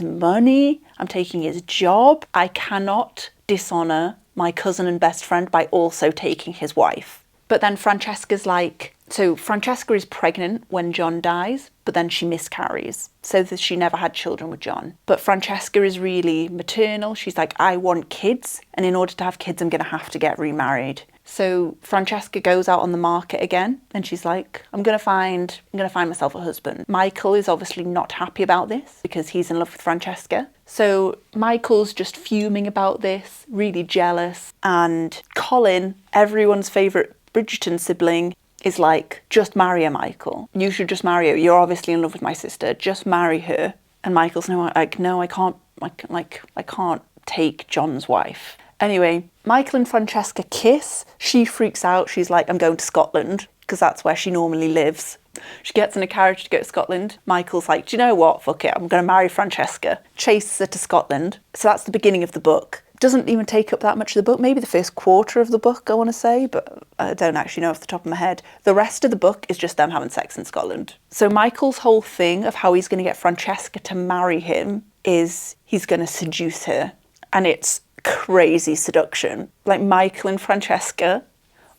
A: money, I'm taking his job. I cannot dishonour my cousin and best friend by also taking his wife. But then Francesca's like, so Francesca is pregnant when John dies, but then she miscarries, so that she never had children with John. But Francesca is really maternal. She's like, I want kids, and in order to have kids, I'm going to have to get remarried. So Francesca goes out on the market again, and she's like, I'm gonna find myself a husband. Michael is obviously not happy about this because he's in love with Francesca. So Michael's just fuming about this, really jealous. And Colin, everyone's favourite Bridgerton sibling, is like, just marry her, Michael. You should just marry her. You're obviously in love with my sister. Just marry her. And Michael's no, I can't take John's wife. Anyway, Michael and Francesca kiss. She freaks out. She's like, I'm going to Scotland, because that's where she normally lives. She gets in a carriage to go to Scotland. Michael's like, do you know what? Fuck it. I'm going to marry Francesca. Chases her to Scotland. So that's the beginning of the book. Doesn't even take up that much of the book. Maybe the first quarter of the book, I want to say, but I don't actually know off the top of my head. The rest of the book is just them having sex in Scotland. So Michael's whole thing of how he's going to get Francesca to marry him is he's going to seduce her. And it's crazy seduction. Like, Michael and Francesca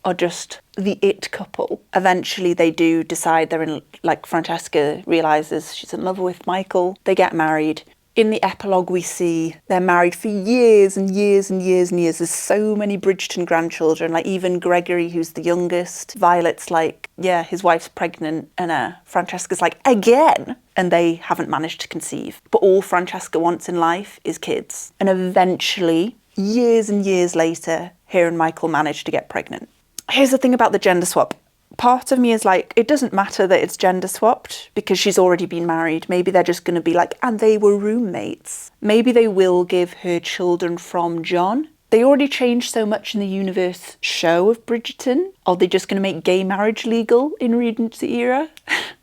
A: are just the it couple. Eventually they do decide they're in, like, Francesca realises she's in love with Michael. They get married. In the epilogue we see they're married for years and years and years and years. There's so many Bridgerton grandchildren, like even Gregory, who's the youngest. Violet's like, yeah, his wife's pregnant, and Francesca's like, again? And they haven't managed to conceive. But all Francesca wants in life is kids. And eventually, years and years later, her and Michael manage to get pregnant. Here's the thing about the gender swap. Part of me is like, it doesn't matter that it's gender swapped because she's already been married. Maybe they're just going to be like, and they were roommates. Maybe they will give her children from John. They already changed so much in the universe show of Bridgerton. Are they just going to make gay marriage legal in Regency era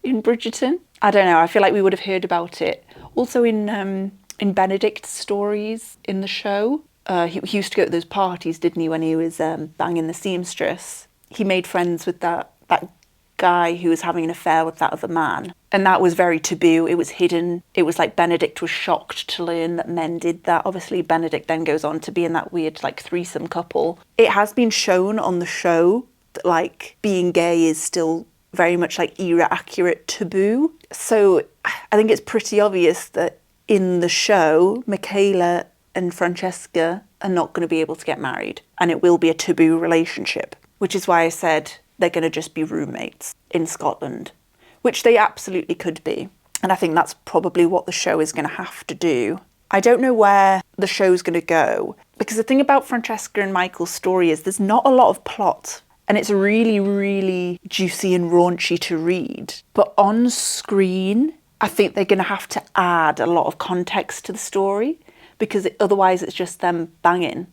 A: in Bridgerton? I don't know. I feel like we would have heard about it. Also in Benedict's stories in the show, he used to go to those parties, didn't he, when he was banging the seamstress. He made friends with that guy who was having an affair with that other man. And that was very taboo. It was hidden. It was like Benedict was shocked to learn that men did that. Obviously, Benedict then goes on to be in that weird, like, threesome couple. It has been shown on the show that, like, being gay is still very much, like, era-accurate taboo. So I think it's pretty obvious that in the show, Michaela and Francesca are not going to be able to get married. And it will be a taboo relationship, which is why I said they're going to just be roommates in Scotland, which they absolutely could be. And I think that's probably what the show is going to have to do. I don't know where the show's going to go, because the thing about Francesca and Michael's story is there's not a lot of plot, and it's really, really juicy and raunchy to read. But on screen, I think they're going to have to add a lot of context to the story, because otherwise it's just them banging.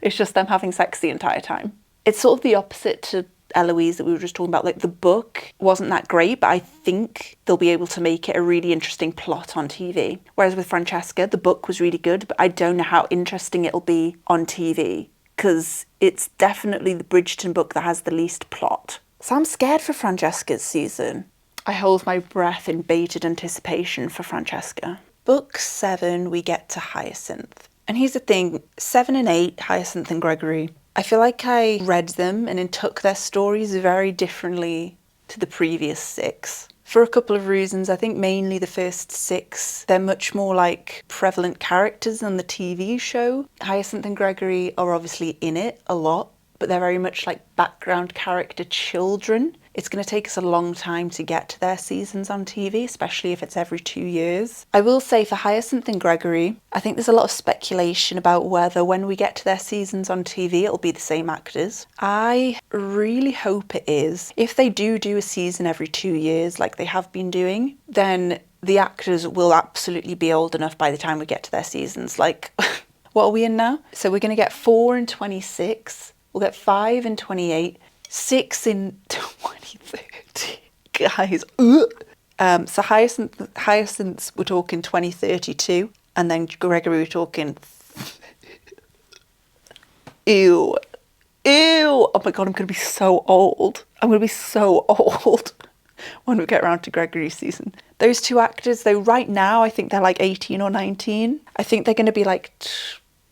A: It's just them having sex the entire time. It's sort of the opposite to Eloise that we were just talking about. Like, the book wasn't that great, but I think they'll be able to make it a really interesting plot on TV. Whereas with Francesca, the book was really good, but I don't know how interesting it'll be on TV, because it's definitely the Bridgerton book that has the least plot. So I'm scared for Francesca's season. I hold my breath in bated anticipation for Francesca. Book 7, we get to Hyacinth. And here's the thing, 7 and 8, Hyacinth and Gregory, I feel like I read them and took their stories very differently to the previous 6. For a couple of reasons. I think mainly the first 6, they're much more like prevalent characters than the TV show. Hyacinth and Gregory are obviously in it a lot, but they're very much like background character children. It's going to take us a long time to get to their seasons on TV, especially if it's every 2 years. I will say for Hyacinth and Gregory, I think there's a lot of speculation about whether when we get to their seasons on TV, it'll be the same actors. I really hope it is. If they do a season every 2 years, like they have been doing, then the actors will absolutely be old enough by the time we get to their seasons. Like, What are we in now? So we're going to get 4 in 26. We'll get 5 in 28. 6 in 2030. Guys. So Hyacinths we're talking 2032. And then Gregory we're talking... Ew. Ew. Oh my God, I'm going to be so old. I'm going to be so old when we get around to Gregory's season. Those two actors, though, right now, I think they're like 18 or 19. I think they're going to be like...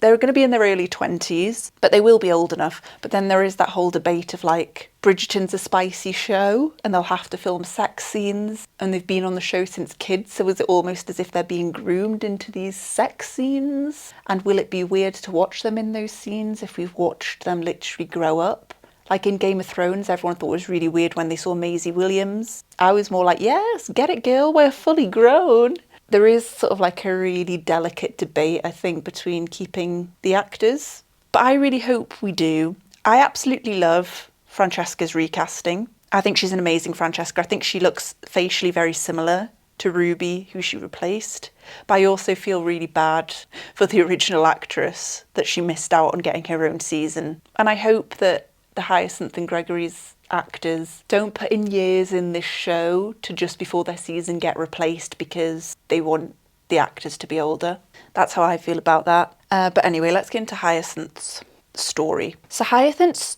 A: They're going to be in their early 20s, but they will be old enough. But then there is that whole debate of like, Bridgerton's a spicy show and they'll have to film sex scenes. And they've been on the show since kids. So is it almost as if they're being groomed into these sex scenes? And will it be weird to watch them in those scenes if we've watched them literally grow up? Like in Game of Thrones, everyone thought it was really weird when they saw Maisie Williams. I was more like, yes, get it, girl, we're fully grown. There is sort of like a really delicate debate, I think, between keeping the actors. But I really hope we do. I absolutely love Francesca's recasting. I think she's an amazing Francesca. I think she looks facially very similar to Ruby, who she replaced. But I also feel really bad for the original actress that she missed out on getting her own season. And I hope that the Hyacinth and Gregory's actors don't put in years in this show to just before their season get replaced because they want the actors to be older. That's how I feel about that. But anyway, let's get into Hyacinth's story. So Hyacinth's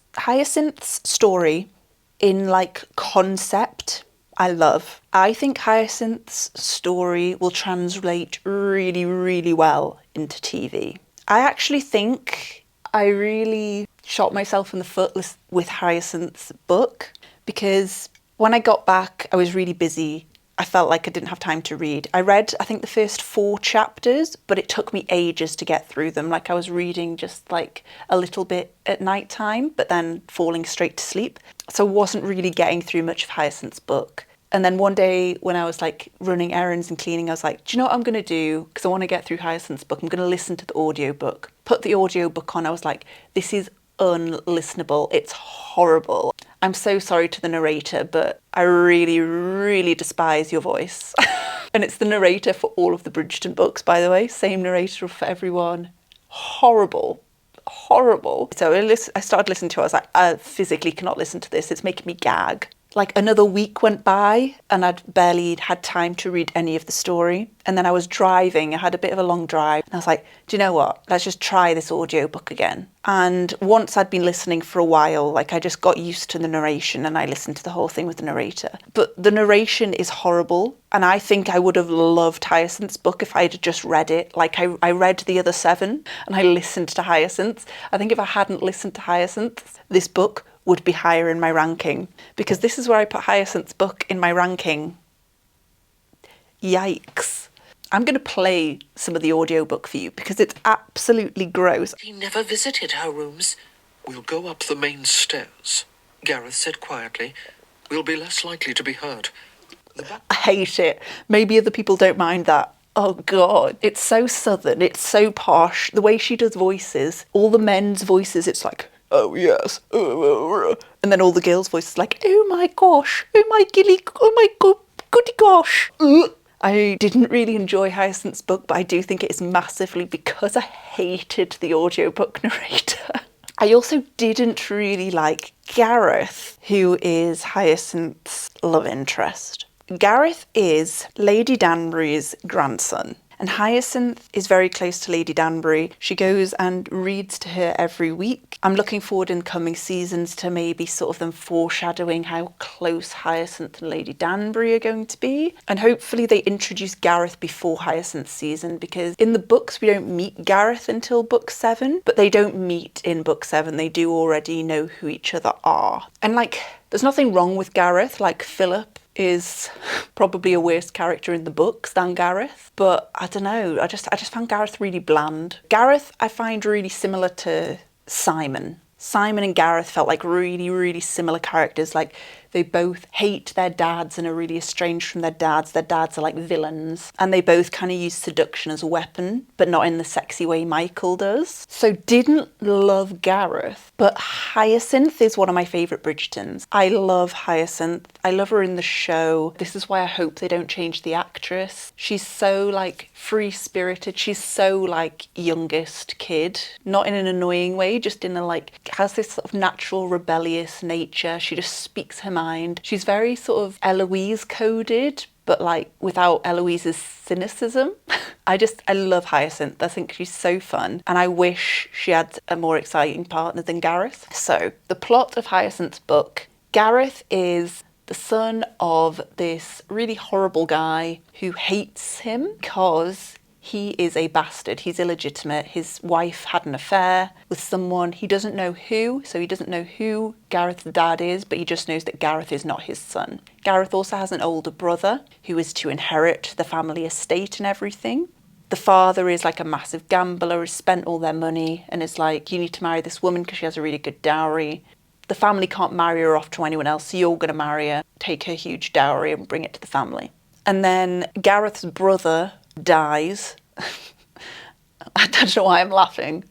A: story in like concept, I love. I think Hyacinth's story will translate really, really well into TV. I actually think I really shot myself in the foot with Hyacinth's book because when I got back, I was really busy. I felt like I didn't have time to read. I read, I think, the first 4 chapters, but it took me ages to get through them. Like I was reading just like a little bit at night time, but then falling straight to sleep. So I wasn't really getting through much of Hyacinth's book. And then one day when I was like running errands and cleaning, I was like, do you know what I'm going to do? Because I want to get through Hyacinth's book. I'm going to listen to the audiobook. Put the audiobook on. I was like, this is unlistenable. It's horrible. I'm so sorry to the narrator, but I really, really despise your voice. And it's the narrator for all of the Bridgerton books, by the way. Same narrator for everyone. Horrible. Horrible. So I started listening to it. I was like, I physically cannot listen to this. It's making me gag. Like another week went by and I'd barely had time to read any of the story. And then I was driving, I had a bit of a long drive. And I was like, do you know what? Let's just try this audiobook again. And once I'd been listening for a while, like I just got used to the narration and I listened to the whole thing with the narrator. But the narration is horrible. And I think I would have loved Hyacinth's book if I'd just read it. Like I read the other 7 and I listened to Hyacinth's. I think if I hadn't listened to Hyacinth's, this book would be higher in my ranking, because this is where I put Hyacinth's book in my ranking. Yikes. I'm going to play some of the audiobook for you because it's absolutely gross.
B: He never visited her rooms.
C: We'll go up the main stairs, Gareth said quietly. We'll be less likely to be heard.
A: I hate it. Maybe other people don't mind that. Oh God, it's so southern, it's so posh. The way she does voices, all the men's voices, it's like, oh yes, and then all the girls' voices like, oh my gosh, oh my gilly, oh my goody gosh. I didn't really enjoy Hyacinth's book, but I do think it is massively because I hated the audiobook narrator. I also didn't really like Gareth, who is Hyacinth's love interest. Gareth is Lady Danbury's grandson. And Hyacinth is very close to Lady Danbury. She goes and reads to her every week. I'm looking forward in coming seasons to maybe sort of them foreshadowing how close Hyacinth and Lady Danbury are going to be. And hopefully they introduce Gareth before Hyacinth's season, because in the books we don't meet Gareth until book 7, but they don't meet in book 7. They do already know who each other are. And like, there's nothing wrong with Gareth. Like Philip is probably a worse character in the books than Gareth, but I don't know, I just found Gareth really bland. Gareth I find really similar to Simon. Simon and Gareth felt like really, really similar characters. Like They both hate their dads and are really estranged from their dads. Their dads are like villains. And they both kind of use seduction as a weapon, but not in the sexy way Michael does. So didn't love Gareth, but Hyacinth is one of my favourite Bridgertons. I love Hyacinth. I love her in the show. This is why I hope they don't change the actress. She's so like free-spirited. She's so like youngest kid. Not in an annoying way, just in a like, has this sort of natural rebellious nature. She just speaks her mind. She's very sort of Eloise coded, but like without Eloise's cynicism. I love Hyacinth. I think she's so fun. And I wish she had a more exciting partner than Gareth. So the plot of Hyacinth's book, Gareth is the son of this really horrible guy who hates him because he is a bastard. He's illegitimate. His wife had an affair with someone. He doesn't know who, so he doesn't know who Gareth's dad is, but he just knows that Gareth is not his son. Gareth also has an older brother who is to inherit the family estate and everything. The father is like a massive gambler, has spent all their money and is like, you need to marry this woman because she has a really good dowry. The family can't marry her off to anyone else, so you're going to marry her, take her huge dowry and bring it to the family. And then Gareth's brother dies. I don't know why I'm laughing.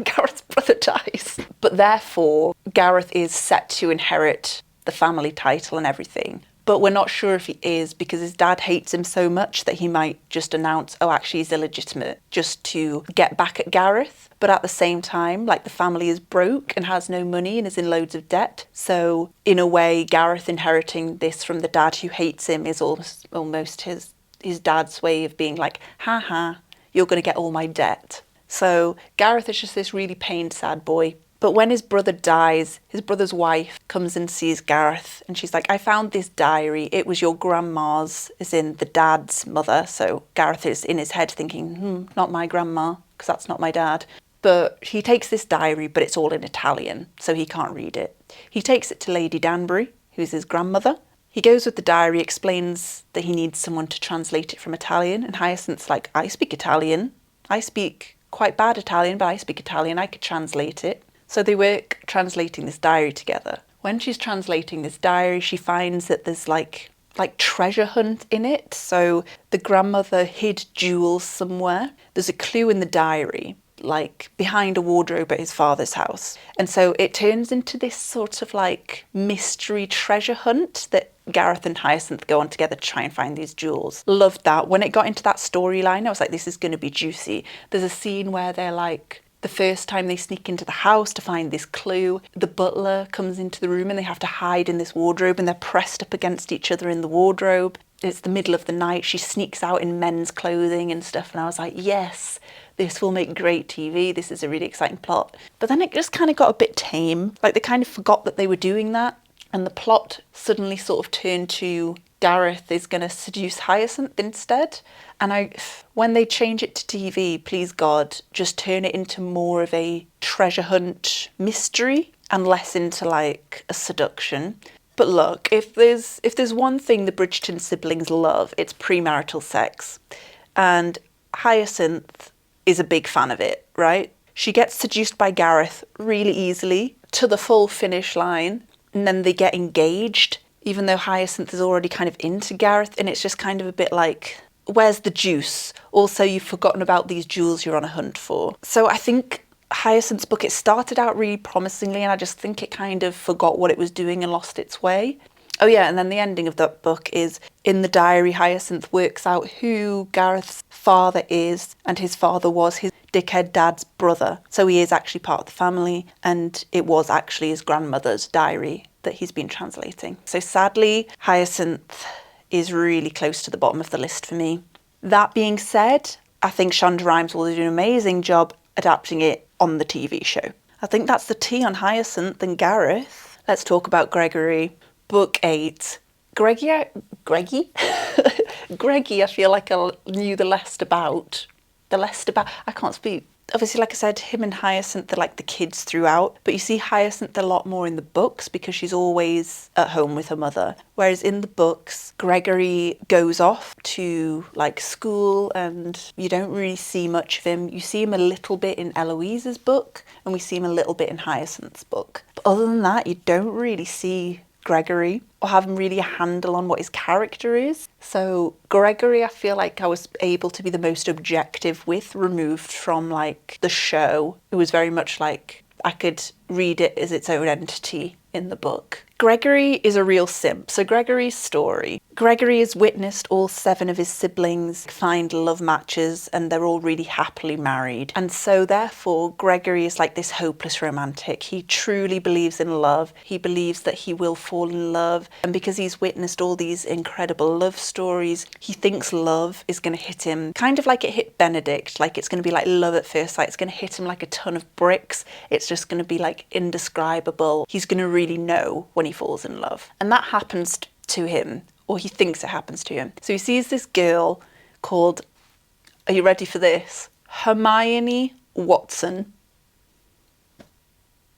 A: Gareth's brother dies. But therefore, Gareth is set to inherit the family title and everything. But we're not sure if he is because his dad hates him so much that he might just announce, oh, actually he's illegitimate, just to get back at Gareth. But at the same time, like the family is broke and has no money and is in loads of debt. So in a way, Gareth inheriting this from the dad who hates him is almost his dad's way of being like, ha ha, you're going to get all my debt. So Gareth is just this really pained, sad boy. But when his brother dies, his brother's wife comes and sees Gareth and she's like, I found this diary. It was your grandma's, as in the dad's mother. So Gareth is in his head thinking, not my grandma, because that's not my dad. But he takes this diary, but it's all in Italian, so he can't read it. He takes it to Lady Danbury, who's his grandmother. He goes with the diary, explains that he needs someone to translate it from Italian. And Hyacinth's like, I speak Italian. I speak quite bad Italian, but I speak Italian. I could translate it. So they work translating this diary together. When she's translating this diary, she finds that there's like treasure hunt in it. So the grandmother hid jewels somewhere. There's a clue in the diary, like behind a wardrobe at his father's house. And so it turns into this sort of like mystery treasure hunt that Gareth and Hyacinth go on together to try and find these jewels. Loved that. When it got into that storyline, I was like, this is going to be juicy. There's a scene where they're like, the first time they sneak into the house to find this clue, the butler comes into the room and they have to hide in this wardrobe and they're pressed up against each other in the wardrobe. It's the middle of the night. She sneaks out in men's clothing and stuff. And I was like, yes, this will make great TV. This is a really exciting plot. But then it just kind of got a bit tame. Like they kind of forgot that they were doing that. And the plot suddenly sort of turned to Gareth is going to seduce Hyacinth instead. And when they change it to TV, please God, just turn it into more of a treasure hunt mystery and less into like a seduction. But look, if there's one thing the Bridgerton siblings love, it's premarital sex. And Hyacinth is a big fan of it, right? She gets seduced by Gareth really easily to the full finish line. And then they get engaged, even though Hyacinth is already kind of into Gareth. And it's just kind of a bit like, where's the juice? Also, you've forgotten about these jewels you're on a hunt for. So I think Hyacinth's book, it started out really promisingly, and I just think it kind of forgot what it was doing and lost its way. Oh yeah, and then the ending of that book is, in the diary, Hyacinth works out who Gareth's father is, and his father was his dickhead dad's brother. So he is actually part of the family, and it was actually his grandmother's diary that he's been translating. So sadly, Hyacinth is really close to the bottom of the list for me. That being said, I think Shonda Rhimes will do an amazing job adapting it on the TV show. I think that's the tea on Hyacinth and Gareth. Let's talk about Gregory. Book 8. Greggy, I feel like I knew the least about. I can't speak. obviously, like I said, him and Hyacinth are like the kids throughout, but you see Hyacinth a lot more in the books because she's always at home with her mother. Whereas in the books, Gregory goes off to like school and you don't really see much of him. You see him a little bit in Eloise's book and we see him a little bit in Hyacinth's book. But other than that, you don't really see Gregory or have really a handle on what his character is. So Gregory, I feel like I was able to be the most objective with, removed from like the show. It was very much like I could read it as its own entity in the book. Gregory is a real simp. So Gregory's story. Gregory has witnessed all 7 of his siblings find love matches and they're all really happily married. And so therefore Gregory is like this hopeless romantic. He truly believes in love. He believes that he will fall in love. And because he's witnessed all these incredible love stories, he thinks love is going to hit him kind of like it hit Benedict. Like it's going to be like love at first sight. It's going to hit him like a ton of bricks. It's just going to be like indescribable. He's going to really know when he falls in love. And that happens to him, or he thinks it happens to him. So he sees this girl called, are you ready for this? Hermione Watson.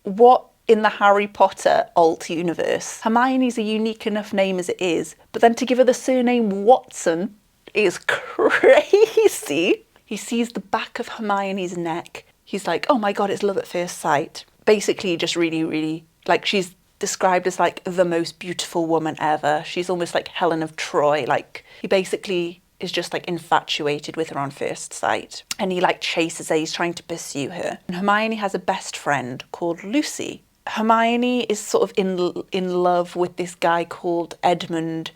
A: What in the Harry Potter alt universe? Hermione's a unique enough name as it is, but then to give her the surname Watson is crazy. He sees the back of Hermione's neck. He's like, oh my God, it's love at first sight. Basically just really, really, like she's described as like the most beautiful woman ever. She's almost like Helen of Troy. Like he basically is just like infatuated with her on first sight. And he like chases her, he's trying to pursue her. And Hermione has a best friend called Lucy. Hermione is sort of in love with this guy called Edmund,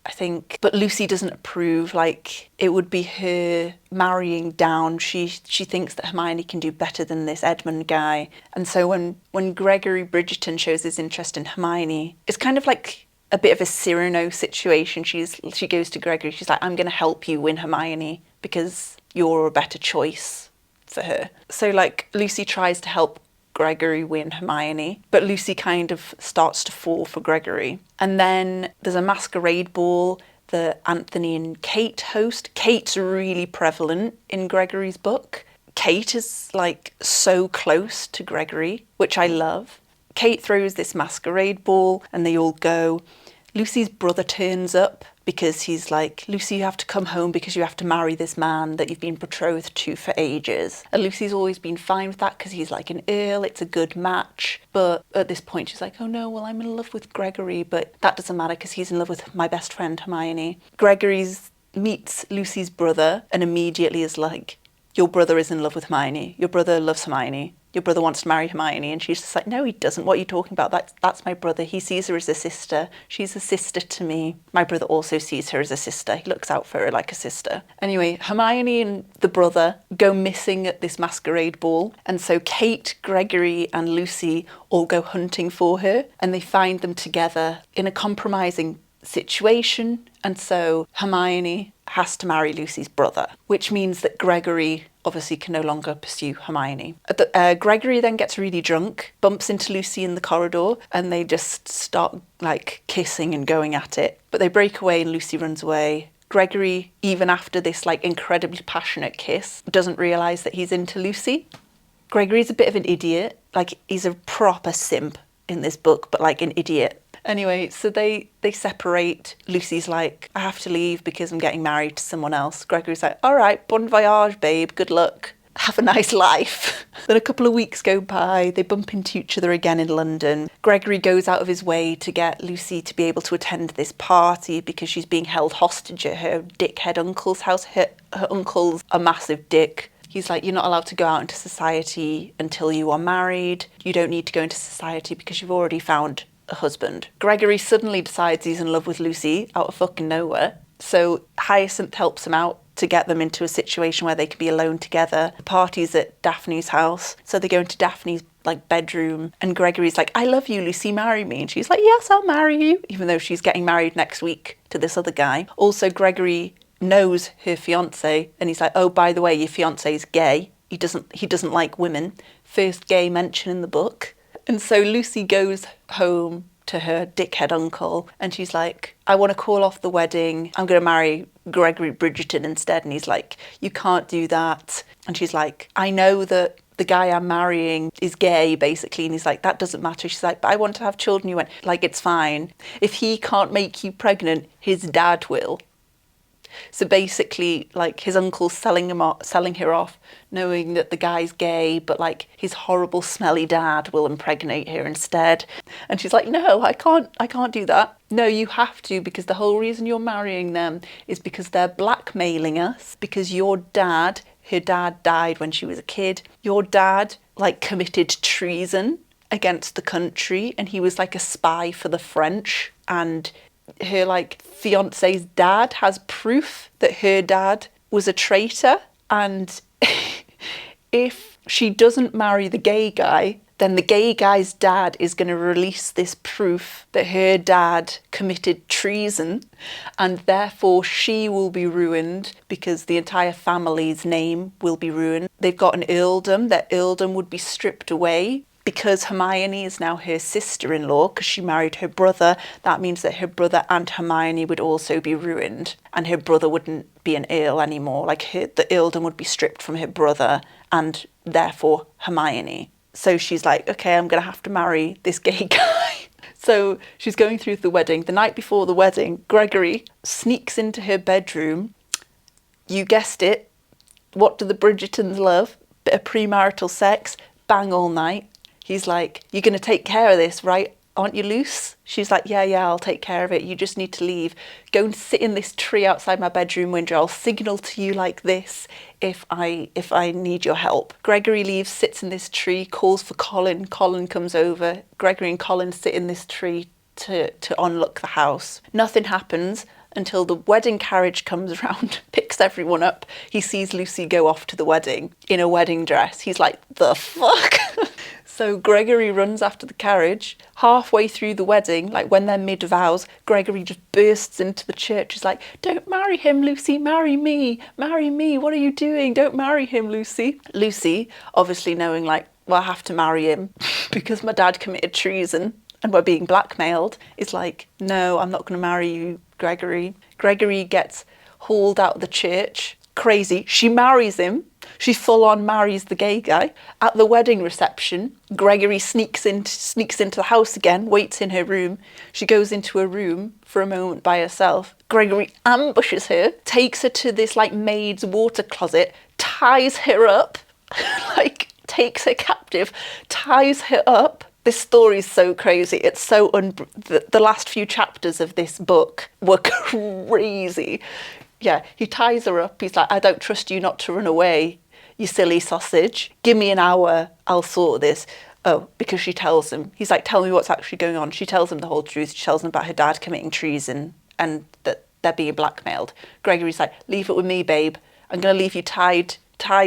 A: I think, but Lucy doesn't approve. Like it would be her marrying down. She thinks that Hermione can do better than this Edmund guy. And so when Gregory Bridgerton shows his interest in Hermione, it's kind of like a bit of a Cyrano situation. She goes to Gregory, she's like, I'm going to help you win Hermione because you're a better choice for her. So like Lucy tries to help Gregory win Hermione, but Lucy kind of starts to fall for Gregory. And then there's a masquerade ball that Anthony and Kate host. Kate's really prevalent in Gregory's book. Kate is like so close to Gregory, which I love. Kate throws this masquerade ball and they all go. Lucy's brother turns up because he's like, Lucy, you have to come home because you have to marry this man that you've been betrothed to for ages. And Lucy's always been fine with that because he's like an earl, it's a good match. But at this point she's like, oh no, well I'm in love with Gregory, but that doesn't matter because he's in love with my best friend Hermione. Gregory meets Lucy's brother and immediately is like, your brother is in love with Hermione, your brother loves Hermione. Your brother wants to marry Hermione. And she's just like, no, he doesn't. What are you talking about? That's my brother. He sees her as a sister. She's a sister to me. My brother also sees her as a sister. He looks out for her like a sister. Anyway, Hermione and the brother go missing at this masquerade ball. And so Kate, Gregory and Lucy all go hunting for her. And they find them together in a compromising situation. And so Hermione has to marry Lucy's brother, which means that Gregory obviously can no longer pursue Hermione. Gregory then gets really drunk, bumps into Lucy in the corridor, and they just start like kissing and going at it. But they break away and Lucy runs away. Gregory, even after this like incredibly passionate kiss, doesn't realise that he's into Lucy. Gregory's a bit of an idiot. Like he's a proper simp in this book, but like an idiot. Anyway, so they separate. Lucy's like, I have to leave because I'm getting married to someone else. Gregory's like, all right, bon voyage, babe, good luck. Have a nice life. Then a couple of weeks go by, they bump into each other again in London. Gregory goes out of his way to get Lucy to be able to attend this party because she's being held hostage at her dickhead uncle's house. Her uncle's a massive dick. He's like, you're not allowed to go out into society until you are married. You don't need to go into society because you've already found a husband. Gregory suddenly decides he's in love with Lucy out of fucking nowhere. So Hyacinth helps him out to get them into a situation where they can be alone together. The party's at Daphne's house. So they go into Daphne's like bedroom and Gregory's like, I love you, Lucy, marry me. And she's like, yes, I'll marry you. Even though she's getting married next week to this other guy. Also, Gregory knows her fiance and he's like, oh, by the way, your fiance is gay. He doesn't like women. First gay mention in the book. And so Lucy goes home to her dickhead uncle, and she's like, I want to call off the wedding. I'm going to marry Gregory Bridgerton instead. And he's like, you can't do that. And she's like, I know that the guy I'm marrying is gay, basically. And he's like, that doesn't matter. She's like, but I want to have children. You went, like, it's fine. If he can't make you pregnant, his dad will. So basically, like, his uncle's selling her off, knowing that the guy's gay, but like his horrible smelly dad will impregnate her instead. And she's like, no, I can't do that. No, you have to, because the whole reason you're marrying them is because they're blackmailing us, because her dad died when she was a kid. Your dad like committed treason against the country, and he was like a spy for the French, and her like fiance's dad has proof that her dad was a traitor, and if she doesn't marry the gay guy, then the gay guy's dad is going to release this proof that her dad committed treason, and therefore she will be ruined because the entire family's name will be ruined. They've got an earldom. Their earldom would be stripped away. Because Hermione is now her sister-in-law, because she married her brother, that means that her brother and Hermione would also be ruined, and her brother wouldn't be an earl anymore. Like, the earldom would be stripped from her brother and therefore Hermione. So she's like, okay, I'm going to have to marry this gay guy. So she's going through the wedding. The night before the wedding, Gregory sneaks into her bedroom. You guessed it. What do the Bridgertons love? Bit of premarital sex, bang all night. He's like, you're going to take care of this, right? Aren't you loose? She's like, yeah, I'll take care of it. You just need to leave. Go and sit in this tree outside my bedroom window. I'll signal to you like this if I need your help. Gregory leaves, sits in this tree, calls for Colin. Colin comes over. Gregory and Colin sit in this tree to unlock the house. Nothing happens until the wedding carriage comes around, picks everyone up. He sees Lucy go off to the wedding in a wedding dress. He's like, the fuck? So Gregory runs after the carriage. Halfway through the wedding, like when they're mid-vows, Gregory just bursts into the church. He's like, don't marry him, Lucy, marry me. Marry me, what are you doing? Don't marry him, Lucy. Lucy, obviously knowing like, well, I have to marry him because my dad committed treason and we're being blackmailed, is like, no, I'm not going to marry you, Gregory. Gregory gets hauled out of the church. Crazy. She marries him. She full on marries the gay guy. At the wedding reception, Gregory sneaks into the house again, waits in her room. She goes into a room for a moment by herself. Gregory ambushes her, takes her to this like maid's water closet, ties her up, like takes her captive, ties her up. This story is so crazy. It's so the last few chapters of this book were crazy. Yeah, he ties her up. He's like, I don't trust you not to run away, you silly sausage. Give me an hour, I'll sort this. Oh, because she tells him. He's like, tell me what's actually going on. She tells him the whole truth. She tells him about her dad committing treason and that they're being blackmailed. Gregory's like, leave it with me, babe. I'm going to leave you tied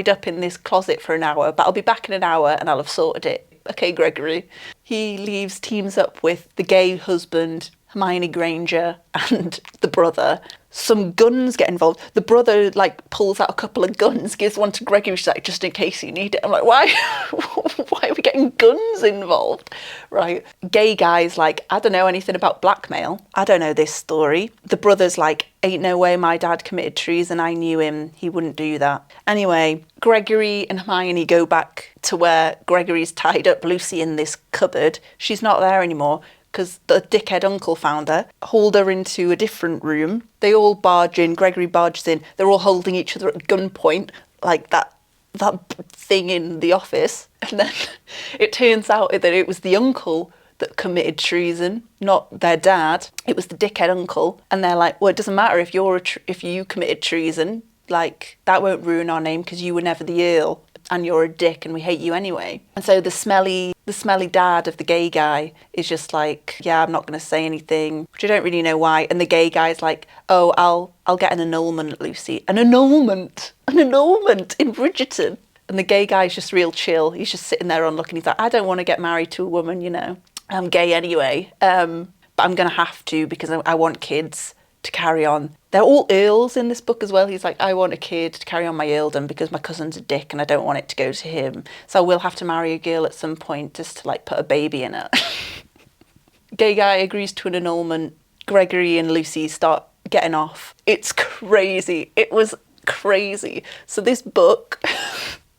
A: up in this closet for an hour, but I'll be back in an hour and I'll have sorted it. Okay, Gregory. He leaves, teams up with the gay husband, Hermione Granger, and the brother. Some guns get involved. The brother like pulls out a couple of guns, gives one to Gregory. She's like, just in case you need it. I'm like, why? Why are we getting guns involved? Right. Gay guy's like, I don't know anything about blackmail. I don't know this story. The brother's like, ain't no way my dad committed treason. I knew him. He wouldn't do that. Anyway, Gregory and Hermione go back to where Gregory's tied up Lucy in this cupboard. She's not there anymore, because the dickhead uncle found her, hauled her into a different room. They all barge in, Gregory barges in, they're all holding each other at gunpoint, like that thing in The Office. And then it turns out that it was the uncle that committed treason, not their dad. It was the dickhead uncle. And they're like, well, it doesn't matter if you committed treason, like, that won't ruin our name because you were never the Earl. And you're a dick and we hate you anyway. And so the smelly dad of the gay guy is just like, yeah, I'm not going to say anything, which I don't really know why. And the gay guy's like, oh, I'll get an annulment, Lucy. An annulment in Bridgerton. And the gay guy's just real chill. He's just sitting there on looking. He's like, I don't want to get married to a woman, you know. I'm gay anyway. But I'm going to have to because I want kids to carry on. They're all earls in this book as well. He's like, I want a kid to carry on my earldom because my cousin's a dick and I don't want it to go to him. So I will have to marry a girl at some point just to like put a baby in it. Gay guy agrees to an annulment. Gregory and Lucy start getting off. It's crazy. It was crazy. So this book,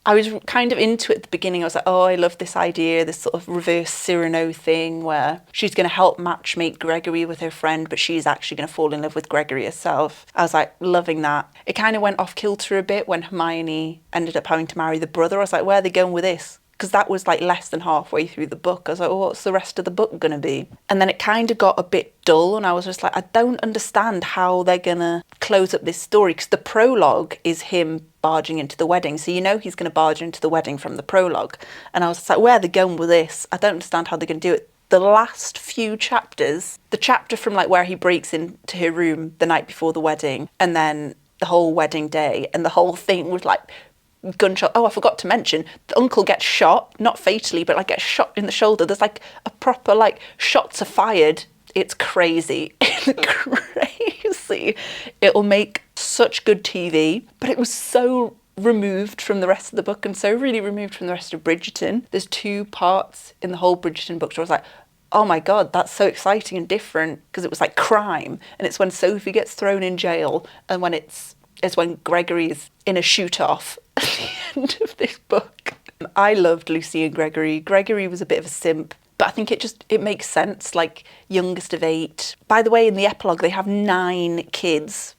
A: I was kind of into it at the beginning. I was like, oh, I love this idea, this sort of reverse Cyrano thing where she's going to help matchmake Gregory with her friend, but she's actually going to fall in love with Gregory herself. I was like, loving that. It kind of went off kilter a bit when Hermione ended up having to marry the brother. I was like, where are they going with this? Because that was like less than halfway through the book. I was like, oh, what's the rest of the book going to be? And then it kind of got a bit dull, and I was just like, I don't understand how they're going to close up this story, because the prologue is him barging into the wedding. So you know he's going to barge into the wedding from the prologue. And I was just like, where are they going with this? I don't understand how they're going to do it. The last few chapters, the chapter from like where he breaks into her room the night before the wedding, and then the whole wedding day, and the whole thing was like gunshot. Oh, I forgot to mention, the uncle gets shot, not fatally, but like gets shot in the shoulder. There's like a proper like shots are fired. It's crazy. It's crazy. It'll make such good TV, but it was so removed from the rest of the book, and so really removed from the rest of Bridgerton. There's 2 parts in the whole Bridgerton book where I was like, oh my God, that's so exciting and different, because it was like crime, and it's when Sophie gets thrown in jail, and when it's when Gregory's in a shoot-off at the end of this book. I loved Lucy and Gregory. Gregory was a bit of a simp, but I think it makes sense, like youngest of 8. By the way, in the epilogue, they have 9 kids,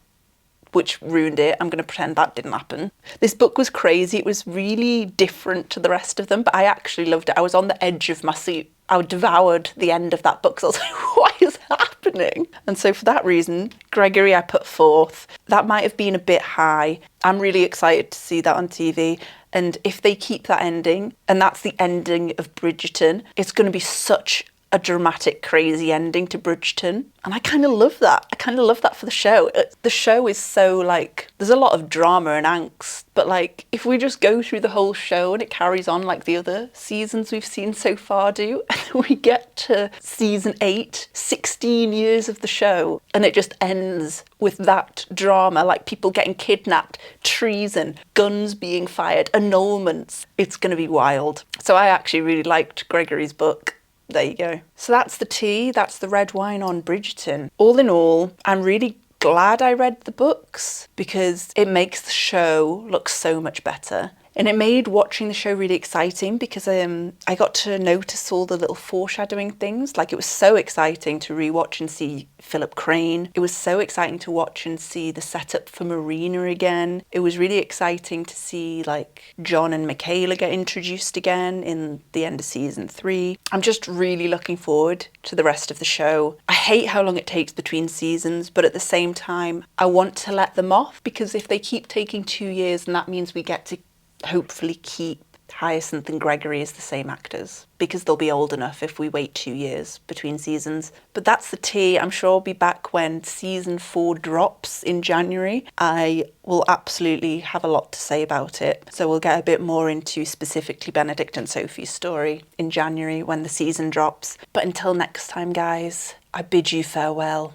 A: which ruined it. I'm going to pretend that didn't happen. This book was crazy. It was really different to the rest of them, but I actually loved it. I was on the edge of my seat. I devoured the end of that book, because I was like, what is happening? And so for that reason, Gregory I put 4th. That might have been a bit high. I'm really excited to see that on TV. And if they keep that ending, and that's the ending of Bridgerton, it's going to be such a dramatic, crazy ending to Bridgerton. And I kind of love that. I kind of love that for the show. The show is so like, there's a lot of drama and angst, but like if we just go through the whole show and it carries on like the other seasons we've seen so far do, and we get to season 8, 16 years of the show, and it just ends with that drama, like people getting kidnapped, treason, guns being fired, annulments. It's going to be wild. So I actually really liked Gregory's book. There you go. So that's the tea, that's the red wine on Bridgerton. All in all, I'm really glad I read the books, because it makes the show look so much better. And it made watching the show really exciting, because I got to notice all the little foreshadowing things. Like, it was so exciting to rewatch and see Philip Crane. It was so exciting to watch and see the setup for Marina again. It was really exciting to see like John and Michaela get introduced again in the end of season 3. I'm just really looking forward to the rest of the show. I hate how long it takes between seasons, but at the same time, I want to let them off, because if they keep taking 2 years, then that means we get to hopefully keep Hyacinth and Gregory as the same actors, because they'll be old enough if we wait 2 years between seasons. But that's the tea. I'm sure I'll be back when season 4 drops in January. I will absolutely have a lot to say about it. So we'll get a bit more into specifically Benedict and Sophie's story in January when the season drops. But until next time, guys, I bid you farewell.